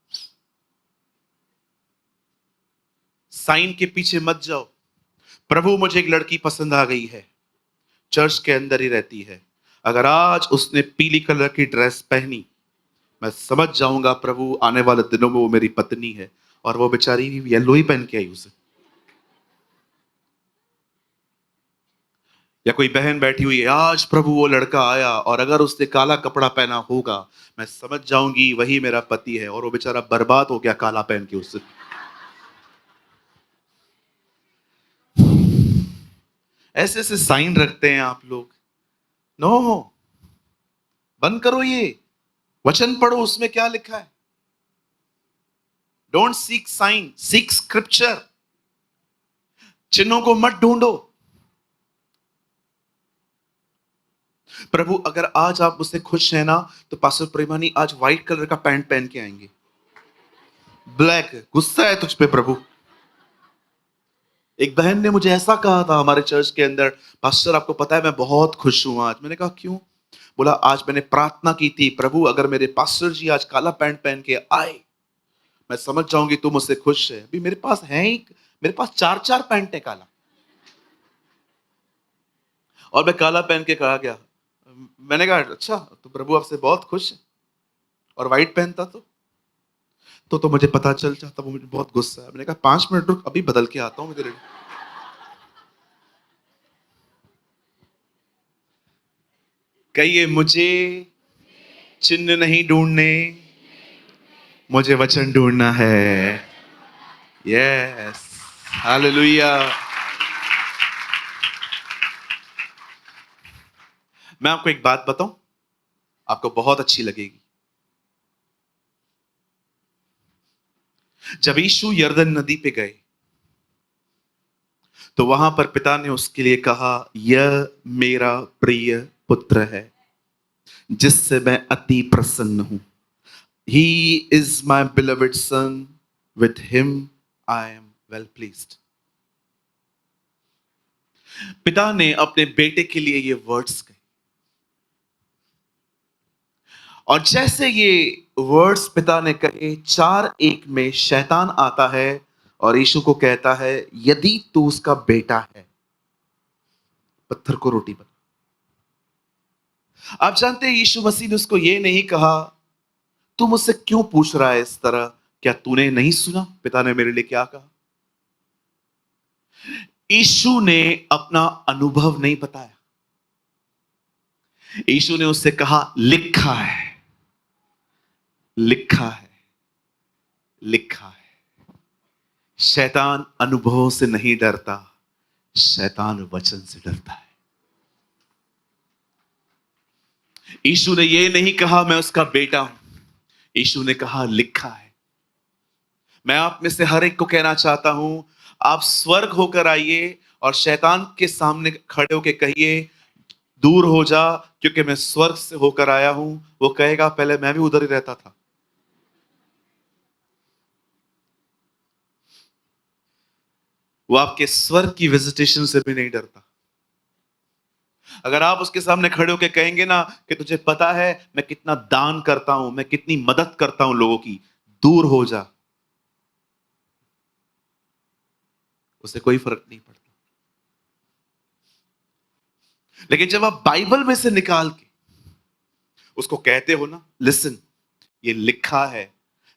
साइन के पीछे मत जाओ। प्रभु मुझे एक लड़की पसंद आ गई है, चर्च के अंदर ही रहती है, अगर आज उसने पीली कलर की ड्रेस पहनी, मैं समझ जाऊंगा प्रभु आने वाले दिनों में वो मेरी पत्नी है। और वो बेचारी येलो ही पहन के आई उसे। या कोई बहन बैठी हुई है, आज प्रभु वो लड़का आया और अगर उसने काला कपड़ा पहना होगा, मैं समझ जाऊंगी वही मेरा पति है। और वो बेचारा बर्बाद हो गया काला पहन के उससे। ऐसे ऐसे साइन रखते हैं आप लोग। नो, बंद करो ये। वचन पढ़ो, उसमें क्या लिखा है। Don't seek sign, seek scripture. चिन्हों को मत ढूंढो। प्रभु अगर आज आप मुझसे खुश हैं ना, तो पास्टर प्रेमानी आज व्हाइट कलर का पैंट पहन के आएंगे। ब्लैक, गुस्सा है तुझ पे प्रभु। एक बहन ने मुझे ऐसा कहा था हमारे चर्च के अंदर, पास्टर आपको पता है मैं बहुत खुश हूं आज। मैंने कहा क्यों? बोला आज मैंने प्रार्थना की थी, प्रभु अगर मेरे पास्टर जी आज काला पैंट पहन के आए, मैं समझ जाऊंगी तू मुझसे खुश है। अभी मेरे पास है ही, मेरे पास 4 4 पैंट है काला, और मैं काला पहन के कहा गया। मैंने कहा अच्छा तो प्रभु आपसे बहुत खुश है, और व्हाइट पहनता तो मुझे पता चल जाता, वो मुझे बहुत गुस्सा है। मैंने कहा 5 मिनट रुक, अभी बदल के आता हूं मैं तेरे लिए। कहिए मुझे चिन्ह नहीं ढूंढने, मुझे वचन ढूंढना है। Yes, hallelujah. मैं आपको एक बात बताऊं, आपको बहुत अच्छी लगेगी। जब यीशु यरदन नदी पे गए, तो वहां पर पिता ने उसके लिए कहा, यह मेरा प्रिय पुत्र है जिससे मैं अति प्रसन्न हूं। He is my beloved son, with him I am well pleased. पिता ने अपने बेटे के लिए ये वर्ड्स कहे, और जैसे ये वर्ड्स पिता ने कहे, 4:1 में शैतान आता है और यीशु को कहता है, यदि तू उसका बेटा है, पत्थर को रोटी बना। आप जानते हैं यीशु मसीह ने उसको ये नहीं कहा, तू मुझसे क्यों पूछ रहा है इस तरह, क्या तूने नहीं सुना पिता ने मेरे लिए क्या कहा? यीशु ने अपना अनुभव नहीं बताया। यीशु ने उससे कहा, लिखा है, लिखा है, लिखा है। शैतान अनुभव से नहीं डरता, शैतान वचन से डरता है। यीशु ने यह नहीं कहा मैं उसका बेटा हूं, यीशु ने कहा लिखा है। मैं आप में से हर एक को कहना चाहता हूं, आप स्वर्ग होकर आइए और शैतान के सामने खड़े होकर कहिए, दूर हो जा, क्योंकि मैं स्वर्ग से होकर आया हूं। वो कहेगा पहले मैं भी उधर ही रहता था। वो आपके स्वर्ग की विजिटेशन से भी नहीं डरता। अगर आप उसके सामने खड़े होकर कहेंगे ना कि तुझे पता है मैं कितना दान करता हूं, मैं कितनी मदद करता हूं लोगों की, दूर हो जा, उसे कोई फर्क नहीं पड़ता। लेकिन जब आप बाइबल में से निकाल के उसको कहते हो ना, लिसन, ये लिखा है,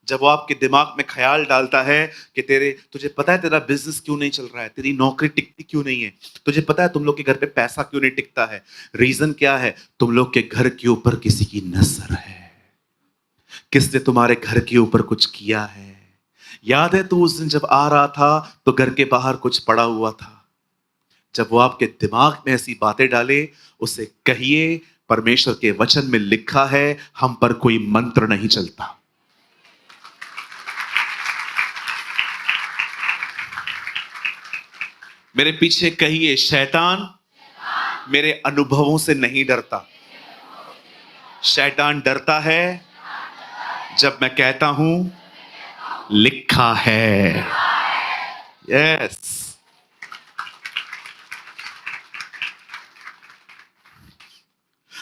जब वो आपके दिमाग में ख्याल डालता है कि तुझे पता है तेरा बिजनेस क्यों नहीं चल रहा है, तेरी नौकरी टिकती क्यों नहीं है, तुझे पता है तुम लोग के घर पे पैसा क्यों नहीं टिकता है, रीजन क्या है? तुम लोग के घर के ऊपर किसी की नजर है, किसने तुम्हारे घर के ऊपर कुछ किया है। याद है तू उस दिन जब आ रहा था तो घर के बाहर कुछ पड़ा हुआ था। जब वो आपके दिमाग में ऐसी बातें डाले, उसे कहिए परमेश्वर के वचन में लिखा है, हम पर कोई मंत्र नहीं चलता। मेरे पीछे कहिए, शैतान मेरे अनुभवों से नहीं डरता। शैतान डरता है जब मैं कहता हूं लिखा है। यस।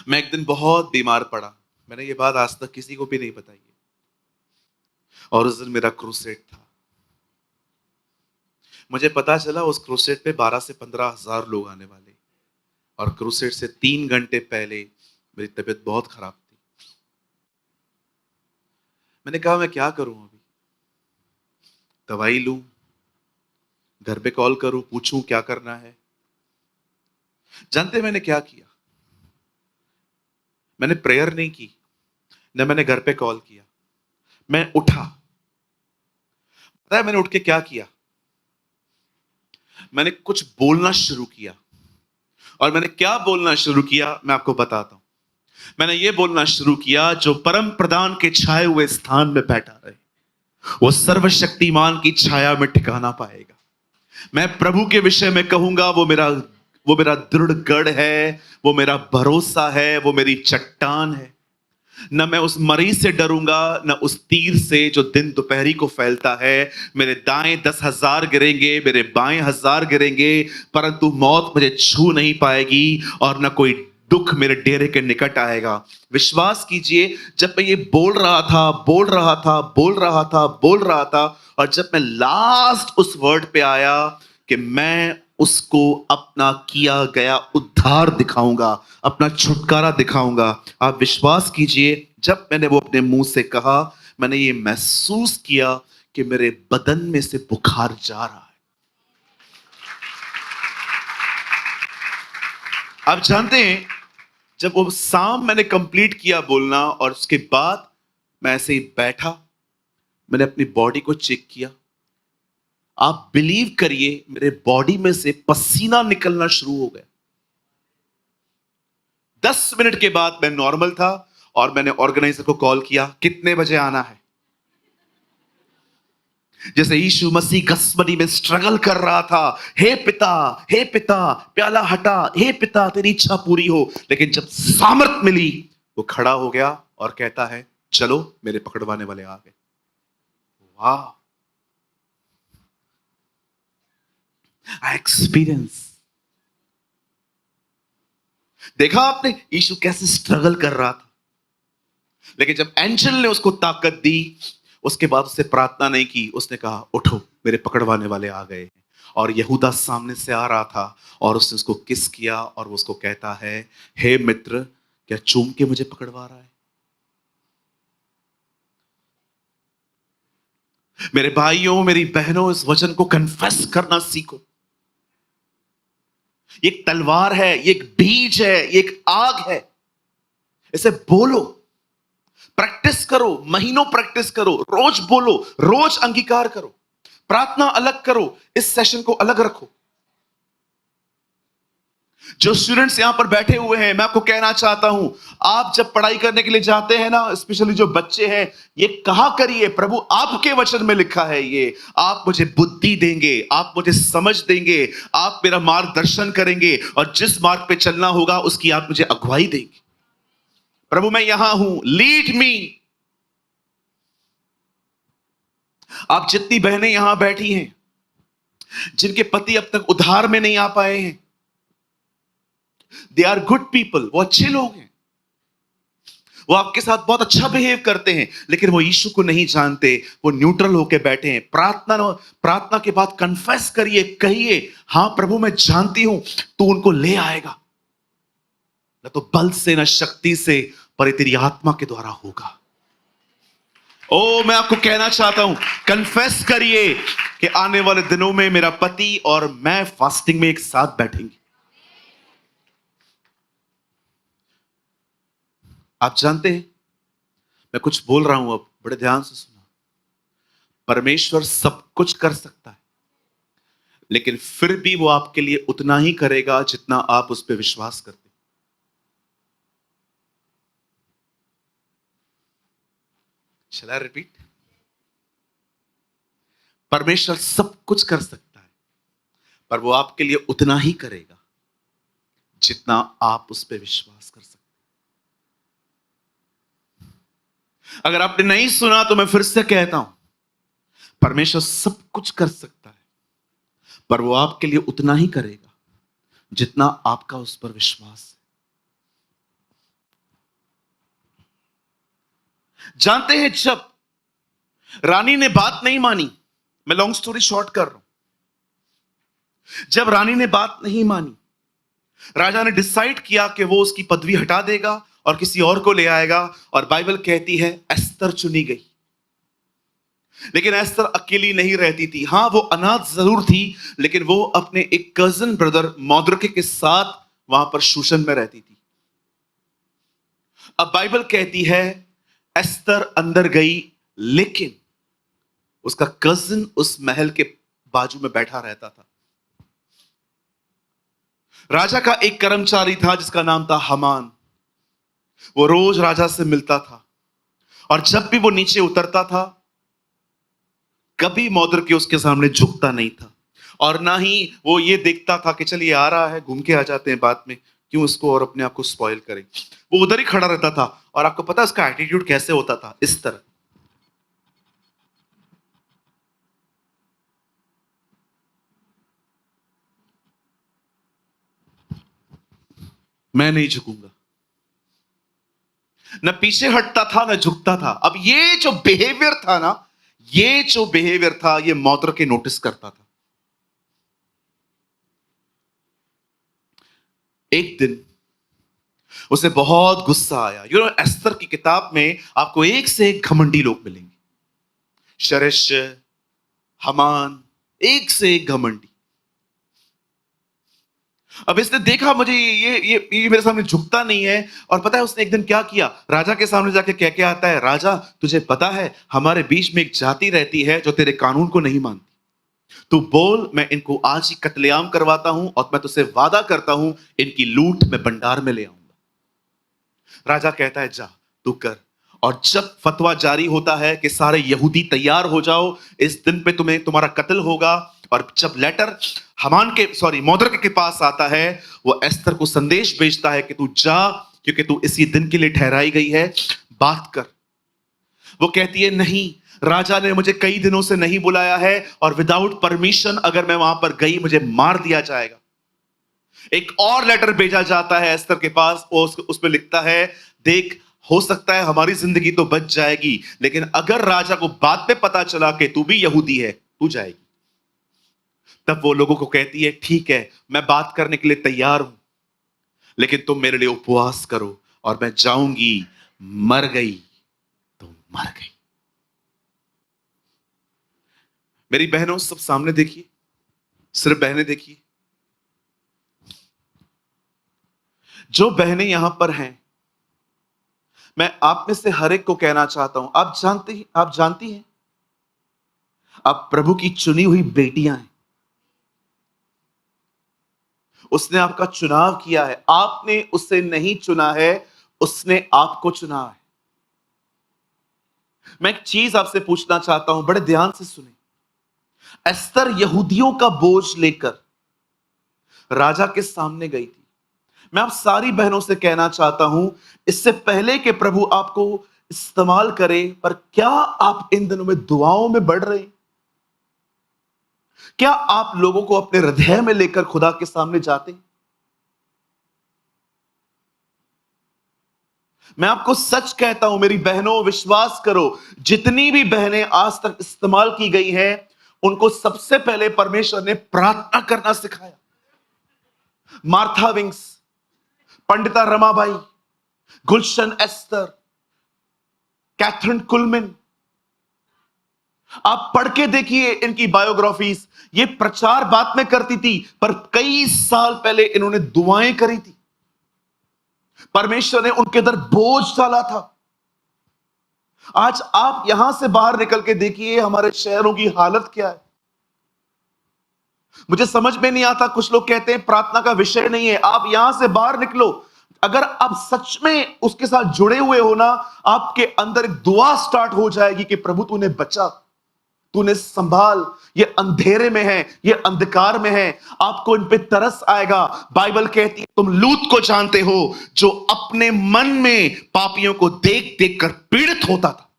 मैं एक दिन बहुत बीमार पड़ा। मैंने ये बात आज तक किसी को भी नहीं बताई है। और उस दिन मेरा क्रूसेड था। मुझे पता चला उस क्रूसेड पे 12 से 15 हजार लोग आने वाले। और क्रूसेड से 3 घंटे पहले मेरी तबीयत बहुत खराब थी। मैंने कहा मैं क्या करूं अभी, दवाई लूं, घर पे कॉल करूं, पूछूं क्या करना है। जानते मैंने क्या किया? मैंने प्रेयर नहीं की, न मैंने घर पे कॉल किया। मैं उठा। पता है मैंने उठ के क्या किया? मैंने कुछ बोलना शुरू किया। और मैंने क्या बोलना शुरू किया मैं आपको बताता हूं। मैंने ये बोलना शुरू किया, जो परम प्रधान के छाए हुए स्थान में बैठा रहे वो सर्वशक्तिमान की छाया में ठिकाना पाएगा। मैं प्रभु के विषय में कहूंगा, वो मेरा दृढ़ गढ़ है, वो मेरा भरोसा है, वो मेरी चट्टान है। न मैं उस मरीज से डरूंगा, न उस तीर से जो दिन दोपहरी को फैलता है। मेरे दाएं 10,000 गिरेंगे, मेरे बाएं 1,000 गिरेंगे, परंतु मौत मुझे छू नहीं पाएगी और न कोई दुख मेरे डेरे के निकट आएगा। विश्वास कीजिए, जब मैं ये बोल रहा था, बोल रहा था, बोल रहा था, बोल रहा था, और जब मैं लास्ट उस वर्ड पे आया कि मैं उसको अपना किया गया उद्धार दिखाऊंगा, अपना छुटकारा दिखाऊंगा, आप विश्वास कीजिए, जब मैंने वो अपने मुंह से कहा, मैंने ये महसूस किया कि मेरे बदन में से बुखार जा रहा है। आप जानते हैं, जब वो साम मैंने कंप्लीट किया बोलना और उसके बाद मैं ऐसे ही बैठा, मैंने अपनी बॉडी को चेक किया। आप बिलीव करिए, मेरे बॉडी में से पसीना निकलना शुरू हो गया। 10 मिनट के बाद मैं नॉर्मल था और मैंने ऑर्गेनाइजर को कॉल किया, कितने बजे आना है। जैसे यीशु मसीह गसमनी में स्ट्रगल कर रहा था, हे पिता, हे पिता, प्याला हटा, हे पिता तेरी इच्छा पूरी हो। लेकिन जब सामर्थ मिली, वो खड़ा हो गया और कहता है, चलो मेरे पकड़वाने वाले आ गए। वाह, आई एक्सपीरियंस। देखा आपने यीशु कैसे स्ट्रगल कर रहा था, लेकिन जब एंजल ने उसको ताकत दी, उसके बाद उससे प्रार्थना नहीं की, उसने कहा उठो मेरे पकड़वाने वाले आ गए। और यहूदा सामने से आ रहा था और उसने उसको किस किया और वो उसको कहता है, हे मित्र, क्या चूम के मुझे पकड़वा रहा है? मेरे भाइयों, मेरी बहनों, इस वचन को कन्फेस करना सीखो। ये एक तलवार है, ये एक बीज है, ये एक आग है। इसे बोलो, प्रैक्टिस करो, महीनों प्रैक्टिस करो, रोज बोलो, रोज अंगीकार करो, प्रार्थना अलग करो, इस सेशन को अलग रखो। जो स्टूडेंट्स यहां पर बैठे हुए हैं, मैं आपको कहना चाहता हूं, आप जब पढ़ाई करने के लिए जाते हैं ना, स्पेशली जो बच्चे हैं, ये कहा करिए, प्रभु आपके वचन में लिखा है, ये आप मुझे बुद्धि देंगे, आप मुझे समझ देंगे, आप मेरा मार्गदर्शन करेंगे और जिस मार्ग पे चलना होगा उसकी आप मुझे अगुवाई देंगे। प्रभु मैं यहां हूं, लीड मी। आप जितनी बहनें यहां बैठी हैं, जिनके पति अब तक उद्धार में नहीं आ पाए हैं, दे आर गुड पीपल, वो अच्छे लोग हैं। वो आपके साथ बहुत अच्छा बिहेव करते हैं, लेकिन वो यीशु को नहीं जानते, वो न्यूट्रल होके बैठे हैं। प्रार्थना के बाद कन्फेस करिए, कहिए, हाँ प्रभु मैं जानती हूं तू उनको ले आएगा, न तो बल से न शक्ति से, पर ये तेरी आत्मा के द्वारा होगा। ओ मैं आपको कहना चाहता हूं, कन्फेस करिए कि आने वाले दिनों में मेरा पति और मैं फास्टिंग में एक साथ बैठेंगे। आप जानते हैं, मैं कुछ बोल रहा हूं, अब बड़े ध्यान से सुना। परमेश्वर सब कुछ कर सकता है, लेकिन फिर भी वो आपके लिए उतना ही करेगा जितना आप उस पर विश्वास करते हैं। Shall I repeat? परमेश्वर सब कुछ कर सकता है, पर वो आपके लिए उतना ही करेगा जितना आप उस पर विश्वास कर सकते हैं। अगर आपने नहीं सुना तो मैं फिर से कहता हूं, परमेश्वर सब कुछ कर सकता है, पर वो आपके लिए उतना ही करेगा जितना आपका उस पर विश्वास है। जानते हैं, जब रानी ने बात नहीं मानी, मैं लॉन्ग स्टोरी शॉर्ट कर रहा हूं, जब रानी ने बात नहीं मानी, राजा ने डिसाइड किया कि वो उसकी पदवी हटा देगा और किसी और को ले आएगा, और बाइबल कहती है एस्तर चुनी गई। लेकिन एस्तर अकेली नहीं रहती थी। हां, वो अनाथ जरूर थी, लेकिन वो अपने एक कजन ब्रदर मौद्रके के साथ वहां पर शूशन में रहती थी। अब बाइबल कहती है एस्तर अंदर गई, लेकिन उसका कजन उस महल के बाजू में बैठा रहता था। राजा का एक कर्मचारी था जिसका नाम था हमान। वो रोज राजा से मिलता था, और जब भी वो नीचे उतरता था, कभी मौद्रके उसके सामने झुकता नहीं था, और ना ही वो ये देखता था कि चलिए आ रहा है, घूम के आ जाते हैं बाद में, क्यों उसको और अपने आप को स्पॉइल करें। वो उधर ही खड़ा रहता था, और आपको पता है उसका एटीट्यूड कैसे होता था? इस तरह। मैं नहीं झुकूंगा। न पीछे हटता था, न झुकता था। अब ये जो बिहेवियर था ना, ये जो बिहेवियर था, ये मौद्रके नोटिस करता था। एक दिन उसे बहुत गुस्सा आया। एस्तर की किताब में आपको एक से एक घमंडी लोग मिलेंगे। शरेश, हमान, एक से एक घमंडी। अब इसने देखा मुझे ये मेरे सामने झुकता नहीं है, और पता है उसने एक दिन क्या किया? राजा के सामने जाके कह के आता है, राजा तुझे पता है हमारे बीच में एक जाति रहती है जो तेरे कानून को नहीं मानती। तू बोल, मैं इनको आज ही कत्लेआम करवाता हूं, और मैं तुझसे वादा करता हूं इनकी लूट मैं भंडार में ले आऊंगा। राजा कहता है जा तू कर। और जब फतवा जारी होता है कि सारे यहूदी तैयार हो जाओ, इस दिन पे तुम्हारा कत्ल होगा, और जब लेटर मौद्रके के पास आता है, वो एस्तर को संदेश भेजता है कि तू जा, क्योंकि तू इसी दिन के लिए ठहराई गई है, बात कर। वो कहती है नहीं, राजा ने मुझे कई दिनों से नहीं बुलाया है, और विदाउट परमिशन अगर मैं वहां पर गई मुझे मार दिया जाएगा। एक और लेटर भेजा जाता है एस्तर के पास, उसमें लिखता है, देख हो सकता है हमारी जिंदगी तो बच जाएगी, लेकिन अगर राजा को बाद में पता चला कि तू भी यहूदी है, तू जाएगी। तब वो लोगों को कहती है, ठीक है मैं बात करने के लिए तैयार हूं, लेकिन तुम मेरे लिए उपवास करो, और मैं जाऊंगी। मर गई तो मर गई। मेरी बहनों, सब सामने देखिए, सिर्फ बहनें देखिए। जो बहनें यहां पर हैं, मैं आप में से हर एक को कहना चाहता हूं, आप जानती हैं आप प्रभु की चुनी हुई बेटियां हैं। उसने आपका चुनाव किया है, आपने उसे नहीं चुना है, उसने आपको चुना है। मैं एक चीज आपसे पूछना चाहता हूं, बड़े ध्यान से सुने। एस्तर यहूदियों का बोझ लेकर राजा के सामने गई थी। मैं आप सारी बहनों से कहना चाहता हूं, इससे पहले कि प्रभु आपको इस्तेमाल करे, पर क्या आप इन दिनों में दुआओं में बढ़ रहे हैं? क्या आप लोगों को अपने हृदय में लेकर खुदा के सामने जाते हैं? मैं आपको सच कहता हूं मेरी बहनों, विश्वास करो, जितनी भी बहनें आज तक इस्तेमाल की गई हैं, उनको सबसे पहले परमेश्वर ने प्रार्थना करना सिखाया। मार्था विंग्स, पंडिता रमाबाई, गुलशन एस्तर, कैथरीन कुलमिन, आप पढ़ के देखिए इनकी बायोग्राफीज। ये प्रचार बाद में करती थी, पर कई साल पहले इन्होंने दुआएं करी थी। परमेश्वर ने उनके अंदर बोझ डाला था। आज आप यहां से बाहर निकल के देखिए हमारे शहरों की हालत क्या है। मुझे समझ में नहीं आता, कुछ लोग कहते हैं प्रार्थना का विषय नहीं है। आप यहां से बाहर निकलो, अगर आप सच में उसके साथ जुड़े हुए हो ना, आपके अंदर एक दुआ स्टार्ट हो जाएगी कि प्रभु तूने बचा, तूने संभाल। ये अंधेरे में है, ये अंधकार में है, आपको इन पे तरस आएगा। बाइबल कहती है तुम लूत को जानते हो, जो अपने मन में पापियों को देख देख कर पीड़ित होता था।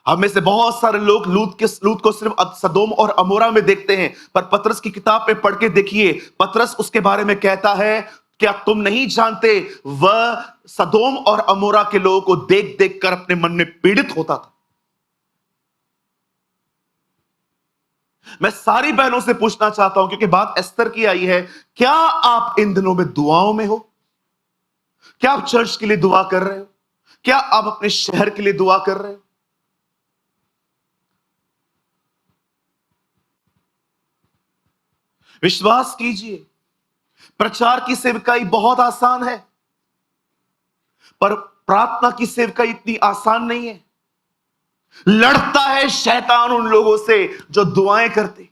हम में से बहुत सारे लोग लूत को सिर्फ सदोम और अमोरा में देखते हैं, पर पतरस की किताब में पढ़ के देखिए, पतरस उसके बारे में कहता है, क्या तुम नहीं जानते वह सदोम और अमोरा के लोगों को देख देख कर अपने मन में पीड़ित होता था। मैं सारी बहनों से पूछना चाहता हूं, क्योंकि बात एस्तर की आई है, क्या आप इन दिनों में दुआओं में हो? क्या आप चर्च के लिए दुआ कर रहे हो? क्या आप अपने शहर के लिए दुआ कर रहे हो? विश्वास कीजिए, प्रचार की सेवकाई बहुत आसान है, पर प्रार्थना की सेवकाई इतनी आसान नहीं है। लड़ता है शैतान उन लोगों से जो दुआएं करते।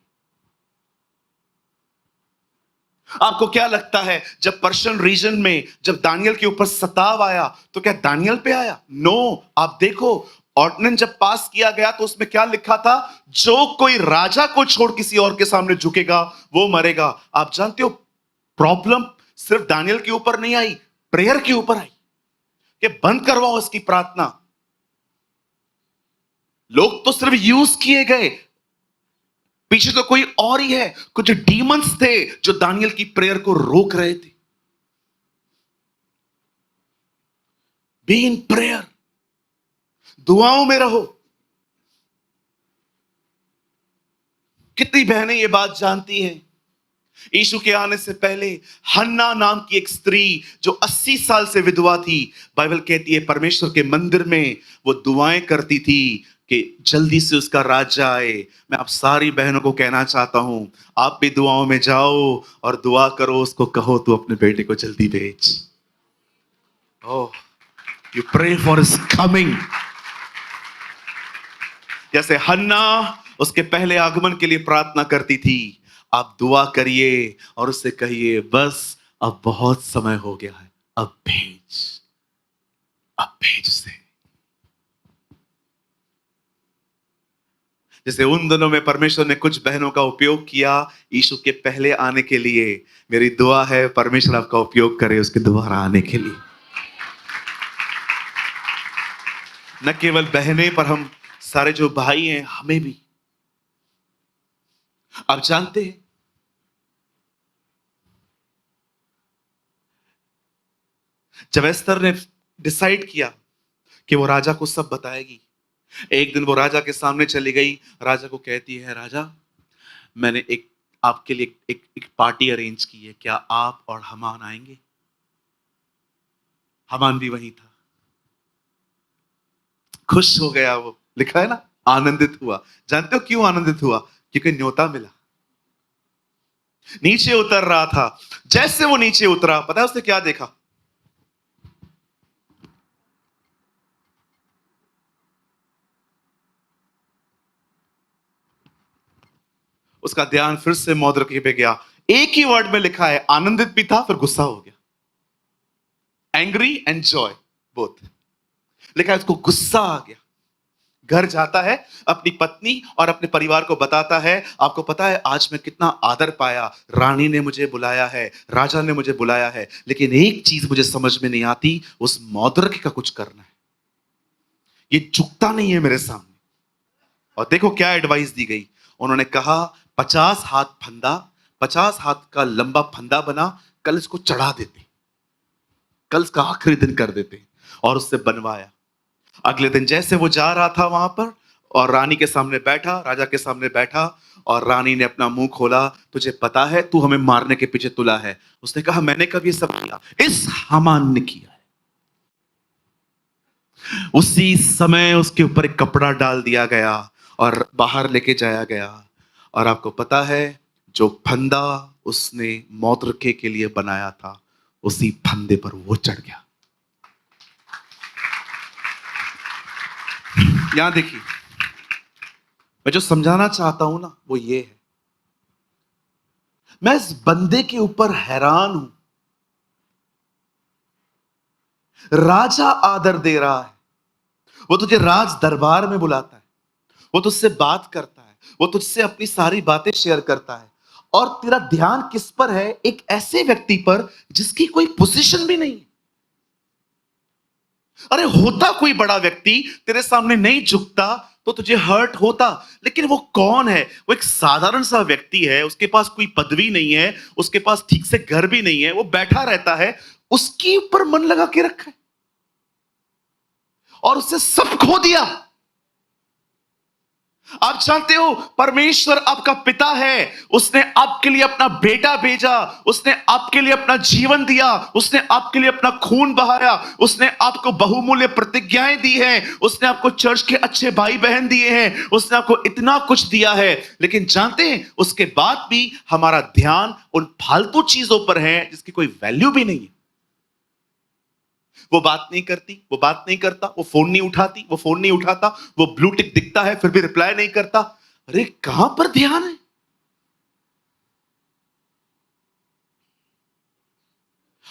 आपको क्या लगता है जब पर्शियन रीजन में जब दानियल के ऊपर सताव आया तो क्या दानियल पे आया? नो। आप देखो ऑर्डिनेंस जब पास किया गया तो उसमें क्या लिखा था? जो कोई राजा को छोड़ किसी और के सामने झुकेगा वो मरेगा। आप जानते हो प्रॉब्लम सिर्फ दानियल के ऊपर नहीं आई, प्रेयर के ऊपर आई कि बंद करवाओ इसकी प्रार्थना। लोग तो सिर्फ यूज किए गए, पीछे तो कोई और ही है। कुछ डीमंस थे जो दानियल की प्रेयर को रोक रहे थे। बी इन प्रेयर, दुआओं में रहो। कितनी बहनें ये बात जानती हैं? यीशु के आने से पहले हन्ना नाम की एक स्त्री जो 80 साल से विधवा थी, बाइबल कहती है परमेश्वर के मंदिर में वो दुआएं करती थी कि जल्दी से उसका राज्य आए। मैं आप सारी बहनों को कहना चाहता हूं, आप भी दुआओं में जाओ और दुआ करो, उसको कहो तू अपने बेटे को जल्दी भेज। Oh, you pray for his coming. जैसे हन्ना उसके पहले आगमन के लिए प्रार्थना करती थी, आप दुआ करिए और उससे कहिए बस अब बहुत समय हो गया है, अब भेज, अब भेज उसे। जैसे उन दिनों में परमेश्वर ने कुछ बहनों का उपयोग किया यीशु के पहले आने के लिए, मेरी दुआ है परमेश्वर आपका उपयोग करे उसके दोबारा आने के लिए। न केवल बहनें पर हम सारे जो भाई हैं, हमें भी। आप जानते हैं जब एस्तर ने डिसाइड किया कि वो राजा को सब बताएगी, एक दिन वो राजा के सामने चली गई, राजा को कहती है, राजा मैंने एक आपके लिए एक पार्टी अरेंज की है, क्या आप और हमान आएंगे? हमान भी वहीं था। खुश हो गया वो, लिखा है ना, आनंदित हुआ। जानते हो क्यों आनंदित हुआ? क्योंकि न्योता मिला। नीचे उतर रहा था, जैसे वो नीचे उतरा, पता है उसने क्या देखा? उसका ध्यान फिर से मौद्रिक पे गया। एक ही वर्ड में लिखा है, आनंदित भी था फिर गुस्सा हो गया। एंग्री एंड जॉय बोथ लिखा है, उसको गुस्सा आ गया। घर जाता है, अपनी पत्नी और अपने परिवार को बताता है, आपको पता है आज मैं कितना आदर पाया, रानी ने मुझे बुलाया है, राजा ने मुझे बुलाया है, लेकिन एक चीज मुझे समझ में नहीं आती, उस मौद्रिक का कुछ करना है, ये झुकता नहीं है मेरे सामने। और देखो क्या एडवाइस दी गई, उन्होंने कहा 50 हाथ फंदा, 50 हाथ का लंबा फंदा बना, कल इसको चढ़ा देते। कल का आखिरी दिन कर देते और उससे बनवाया। अगले दिन जैसे वो जा रहा था वहां पर और रानी के सामने बैठा, राजा के सामने बैठा, और रानी ने अपना मुंह खोला, तुझे पता है तू हमें मारने के पीछे तुला है? उसने कहा मैंने कब ये सब किया? इस हामान ने किया है। उसी समय उसके ऊपर एक कपड़ा डाल दिया गया और बाहर लेके जाया गया। और आपको पता है, जो फंदा उसने मौत के लिए बनाया था, उसी फंदे पर वो चढ़ गया। यहां देखिए, मैं जो समझाना चाहता हूं ना, वो ये है, मैं इस बंदे के ऊपर हैरान हूं। राजा आदर दे रहा है, वो तुझे राज दरबार में बुलाता है, वो तुझसे बात करता है, वो तुझसे अपनी सारी बातें शेयर करता है, और तेरा ध्यान किस पर है? एक ऐसे व्यक्ति पर जिसकी कोई पोजीशन भी नहीं है। अरे होता कोई बड़ा व्यक्ति तेरे सामने नहीं झुकता तो तुझे हर्ट होता, लेकिन वो कौन है? वो एक साधारण सा व्यक्ति है, उसके पास कोई पदवी नहीं है, उसके पास ठीक से घर भी नहीं है, वो बैठा रहता है, उसके ऊपर मन लगा के रखा है और उससे सब खो दिया। आप जानते हो, परमेश्वर आपका पिता है, उसने आपके लिए अपना बेटा भेजा, उसने आपके लिए अपना जीवन दिया, उसने आपके लिए अपना खून बहाया, उसने आपको बहुमूल्य प्रतिज्ञाएं दी हैं, उसने आपको चर्च के अच्छे भाई बहन दिए हैं, उसने आपको इतना कुछ दिया है। लेकिन जानते हैं, उसके बाद भी हमारा ध्यान उन फालतू चीजों पर है जिसकी कोई वैल्यू भी नहीं है। वो बात नहीं करती, वो बात नहीं करता, वो फोन नहीं उठाती, वो फोन नहीं उठाता, वो ब्लू टिक दिखता है फिर भी रिप्लाई नहीं करता। अरे कहां पर ध्यान है?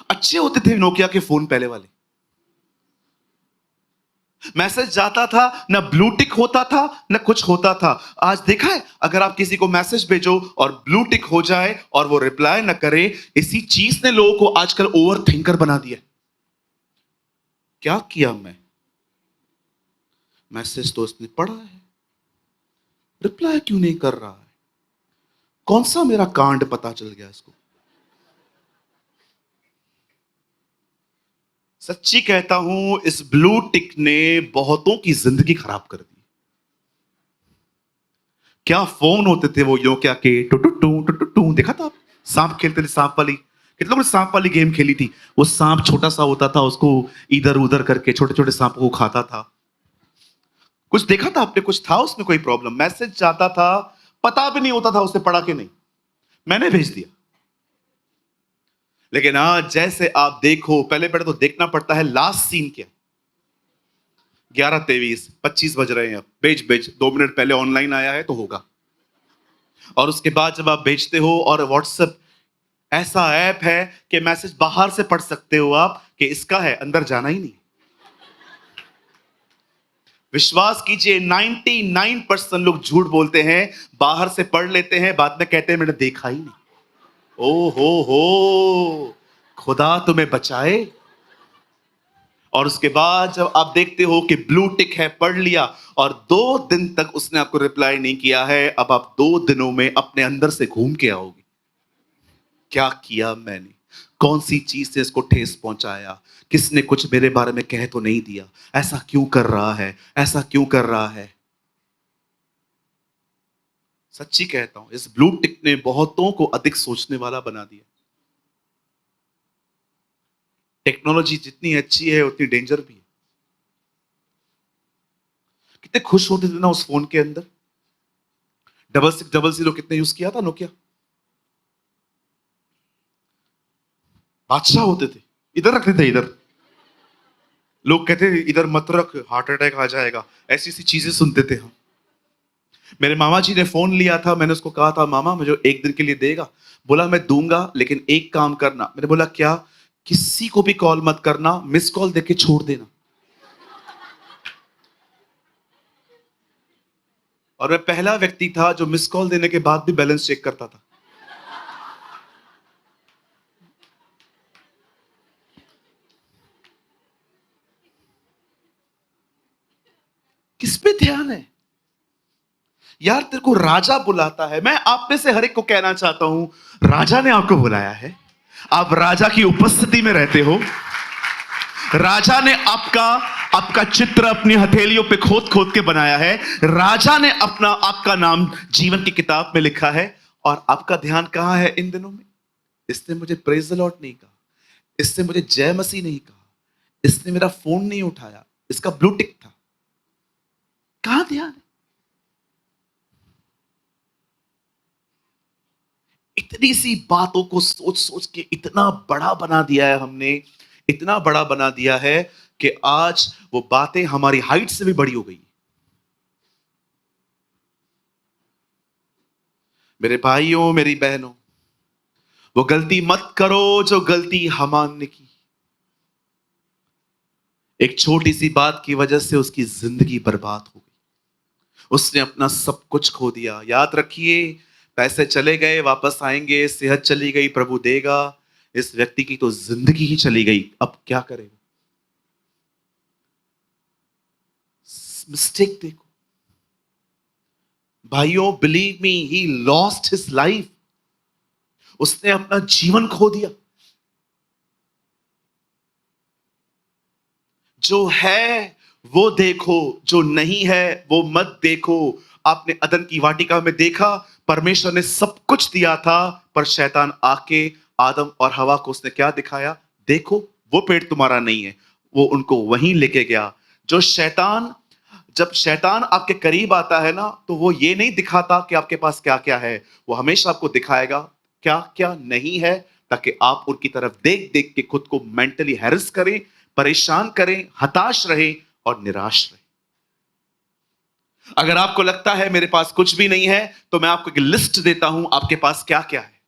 अच्छे होते थे नोकिया के फोन पहले वाले, मैसेज जाता था, ना ब्लू टिक होता था, ना कुछ होता था। आज देखा है, अगर आप किसी को मैसेज भेजो और ब्लू टिक हो जाए और वो रिप्लाई ना करे, इसी चीज ने लोगों को आजकल ओवर थिंकर बना दिया। क्या किया मैं? मैसेज तो उसने पढ़ा है, रिप्लाई क्यों नहीं कर रहा है? कौन सा मेरा कांड पता चल गया इसको? सच्ची कहता हूं, इस ब्लू टिक ने बहुतों की जिंदगी खराब कर दी। क्या फोन होते थे वो नोकिया के, टू टू टू टू टू टू, देखा था आप? सांप खेलते थे, सांप वाली, कितने लोगों ने सांप वाली गेम खेली थी? वो सांप छोटा सा होता था, उसको इधर उधर करके छोटे छोटे सांपों को खाता था। कुछ देखा था आपने? कुछ था उसमें कोई प्रॉब्लम? मैसेज जाता था, पता भी नहीं होता था उसने पढ़ा कि नहीं, मैंने भेज दिया। लेकिन आज जैसे आप देखो, पहले पहले तो देखना पड़ता है लास्ट सीन क्या। 11:23, 25 बज रहे हैं, अब भेज भेज, 2 मिनट पहले ऑनलाइन आया है तो होगा। और उसके बाद जब आप भेजते हो, और व्हाट्सएप ऐसा ऐप है कि मैसेज बाहर से पढ़ सकते हो आप कि इसका है, अंदर जाना ही नहीं। विश्वास कीजिए, 99% लोग झूठ बोलते हैं, बाहर से पढ़ लेते हैं, बाद में कहते हैं मैंने देखा ही नहीं। ओ हो, खुदा तुम्हें बचाए। और उसके बाद जब आप देखते हो कि ब्लू टिक है, पढ़ लिया, और 2 दिन तक उसने आपको रिप्लाई नहीं किया है, अब आप 2 दिनों में अपने अंदर से घूम के आओगे, क्या किया मैंने? कौन सी चीज से इसको ठेस पहुंचाया? किसने कुछ मेरे बारे में कह तो नहीं दिया? ऐसा क्यों कर रहा है? ऐसा क्यों कर रहा है? सच्ची कहता हूं, इस ब्लू टिक ने बहुतों को अधिक सोचने वाला बना दिया। टेक्नोलॉजी जितनी अच्छी है उतनी डेंजर भी है। कितने खुश होते थे ना उस फोन के अंदर। 6600 कितने यूज किया था नोकिया? बादशाह होते थे। इधर रखते थे, इधर लोग कहते थे इधर मत रख, हार्ट अटैक आ जाएगा, ऐसी ऐसी चीजें सुनते थे हम। मेरे मामा जी ने फोन लिया था, मैंने उसको कहा था मामा मुझे 1 दिन के लिए देगा? बोला मैं दूंगा, लेकिन एक काम करना। मैंने बोला क्या? किसी को भी कॉल मत करना, मिस कॉल देके छोड़ देना। और मैं पहला व्यक्ति था जो मिस कॉल देने के बाद भी बैलेंस चेक करता था। किस पे ध्यान है यार? तेरे को राजा बुलाता है। मैं आप में से हर एक को कहना चाहता हूं, राजा ने आपको बुलाया है, आप राजा की उपस्थिति में रहते हो। राजा ने आपका आपका चित्र अपनी हथेलियों पे खोद खोद के बनाया है। राजा ने अपना आपका नाम जीवन की किताब में लिखा है। और आपका ध्यान कहां है इन दिनों में? इसने मुझे प्रेज द लॉर्ड नहीं कहा, इसने मुझे जय मसीह नहीं कहा, इसने मेरा फोन नहीं उठाया, इसका ब्लू टिक था। कहां ध्यान है? इतनी सी बातों को सोच सोच के इतना बड़ा बना दिया है हमने, इतना बड़ा बना दिया है कि आज वो बातें हमारी हाइट से भी बड़ी हो गई। मेरे भाइयों, मेरी बहनों, वो गलती मत करो जो गलती हामान ने की। एक छोटी सी बात की वजह से उसकी जिंदगी बर्बाद हो गई। उसने अपना सब कुछ खो दिया। याद रखिए, पैसे चले गए, वापस आएंगे, सेहत चली गई, प्रभु देगा। इस व्यक्ति की तो जिंदगी ही चली गई। अब क्या करेगा? मिस्टेक देखो भाइयों, believe me, he lost his life. उसने अपना जीवन खो दिया। जो है वो देखो, जो नहीं है वो मत देखो। आपने अदन की वाटिका में देखा, परमेश्वर ने सब कुछ दिया था, पर शैतान आके आदम और हवा को उसने क्या दिखाया? देखो, वो पेड़ तुम्हारा नहीं है। वो उनको वहीं लेके गया। जो शैतान, जब शैतान आपके करीब आता है ना, तो वो ये नहीं दिखाता कि आपके पास क्या क्या है। वो हमेशा आपको दिखाएगा क्या क्या नहीं है, ताकि आप उनकी तरफ देख देख के खुद को मेंटली हैरेस करें, परेशान करें, हताश रहे और निराश रहे। अगर आपको लगता है मेरे पास कुछ भी नहीं है, तो मैं आपको एक लिस्ट देता हूं आपके पास क्या क्या है।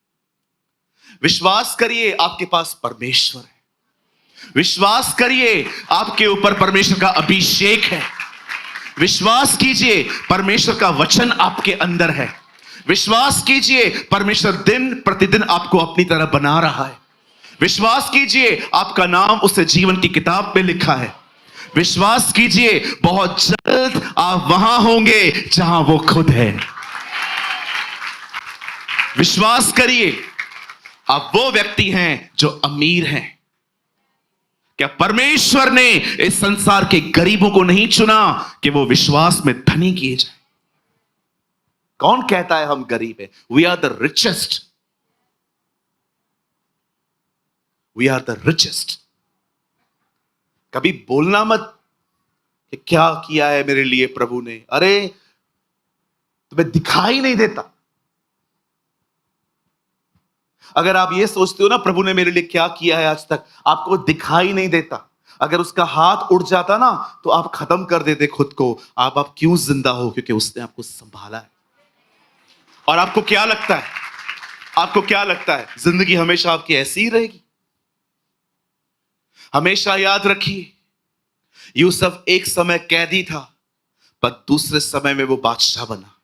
विश्वास करिए, आपके पास परमेश्वर है। विश्वास करिए, आपके ऊपर परमेश्वर का अभिषेक है। विश्वास कीजिए, परमेश्वर का वचन आपके अंदर है। विश्वास कीजिए, परमेश्वर दिन प्रतिदिन आपको अपनी तरह बना रहा है। विश्वास कीजिए, आपका नाम उससे जीवन की किताब में लिखा है। विश्वास कीजिए, बहुत जल्द आप वहां होंगे जहां वो खुद है। विश्वास करिए, आप वो व्यक्ति हैं जो अमीर हैं। क्या परमेश्वर ने इस संसार के गरीबों को नहीं चुना कि वो विश्वास में धनी किए जाए? कौन कहता है हम गरीब हैं? We are the richest. We are the richest. कभी बोलना मत कि क्या किया है मेरे लिए प्रभु ने। अरे, तुम्हें दिखाई नहीं देता। अगर आप ये सोचते हो ना, प्रभु ने मेरे लिए क्या किया है आज तक, आपको दिखाई नहीं देता। अगर उसका हाथ उड़ जाता ना, तो आप खत्म कर देते खुद को। आप क्यों जिंदा हो? क्योंकि उसने आपको संभाला है। और आपको क्या लगता है, आपको क्या लगता है जिंदगी हमेशा आपकी ऐसी ही रहेगी? हमेशा याद रखिए, यूसुफ एक समय कैदी था, पर दूसरे समय में वो बादशाह बना।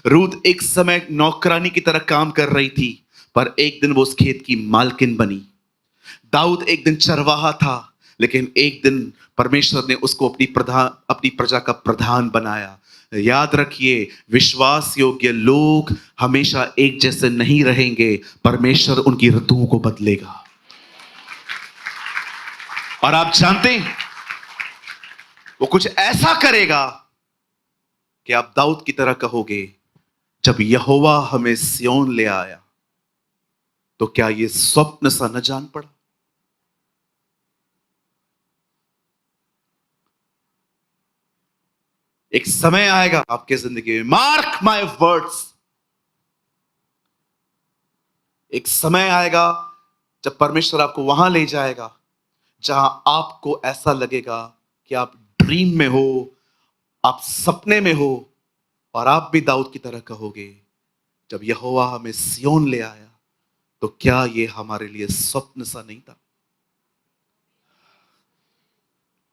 रूत एक समय नौकरानी की तरह काम कर रही थी, पर एक दिन वो उस खेत की मालकिन बनी। दाऊद एक दिन चरवाहा था, लेकिन एक दिन परमेश्वर ने उसको अपनी प्रजा का प्रधान बनाया। याद रखिए, विश्वास योग्य लोग हमेशा एक जैसे नहीं रहेंगे। परमेश्वर उनकी ऋतुओं को बदलेगा। और आप जानते हैं, वो कुछ ऐसा करेगा कि आप दाऊद की तरह कहोगे, जब यहोवा हमें सिय्योन ले आया, तो क्या ये स्वप्न सा न जान पड़ा? एक समय आएगा आपके जिंदगी में, मार्क माय वर्ड्स, एक समय आएगा जब परमेश्वर आपको वहां ले जाएगा जहां आपको ऐसा लगेगा कि आप ड्रीम में हो, आप सपने में हो, और आप भी दाऊद की तरह कहोगे, जब यहोवा हमें सिय्योन ले आया, तो क्या ये हमारे लिए स्वप्न सा नहीं था?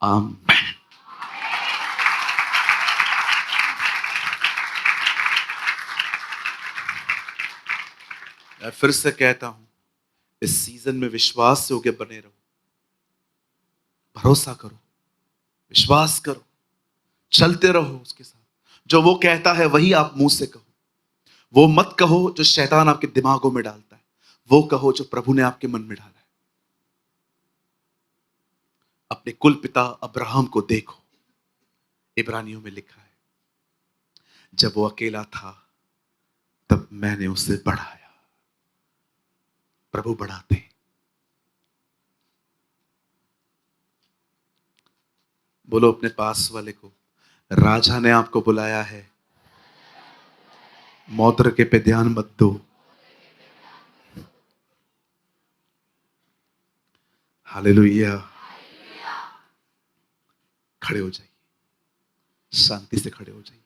आमीन। मैं फिर से कहता हूं, इस सीजन में विश्वास योग्य बने रहो। भरोसा करो, विश्वास करो, चलते रहो उसके साथ। जो वो कहता है वही आप मुंह से कहो। वो मत कहो जो शैतान आपके दिमागों में डालता है, वो कहो जो प्रभु ने आपके मन में डाला है। अपने कुल पिता अब्राहम को देखो। इब्रानियों में लिखा है, जब वो अकेला था तब मैंने उसे बढ़ाया। प्रभु बढ़ाते हैं। बोलो अपने पास वाले को, राजा ने आपको बुलाया है, मौद्र के पे ध्यान मत दो। हालेलुया। खड़े हो जाइए, शांति से खड़े हो जाइए।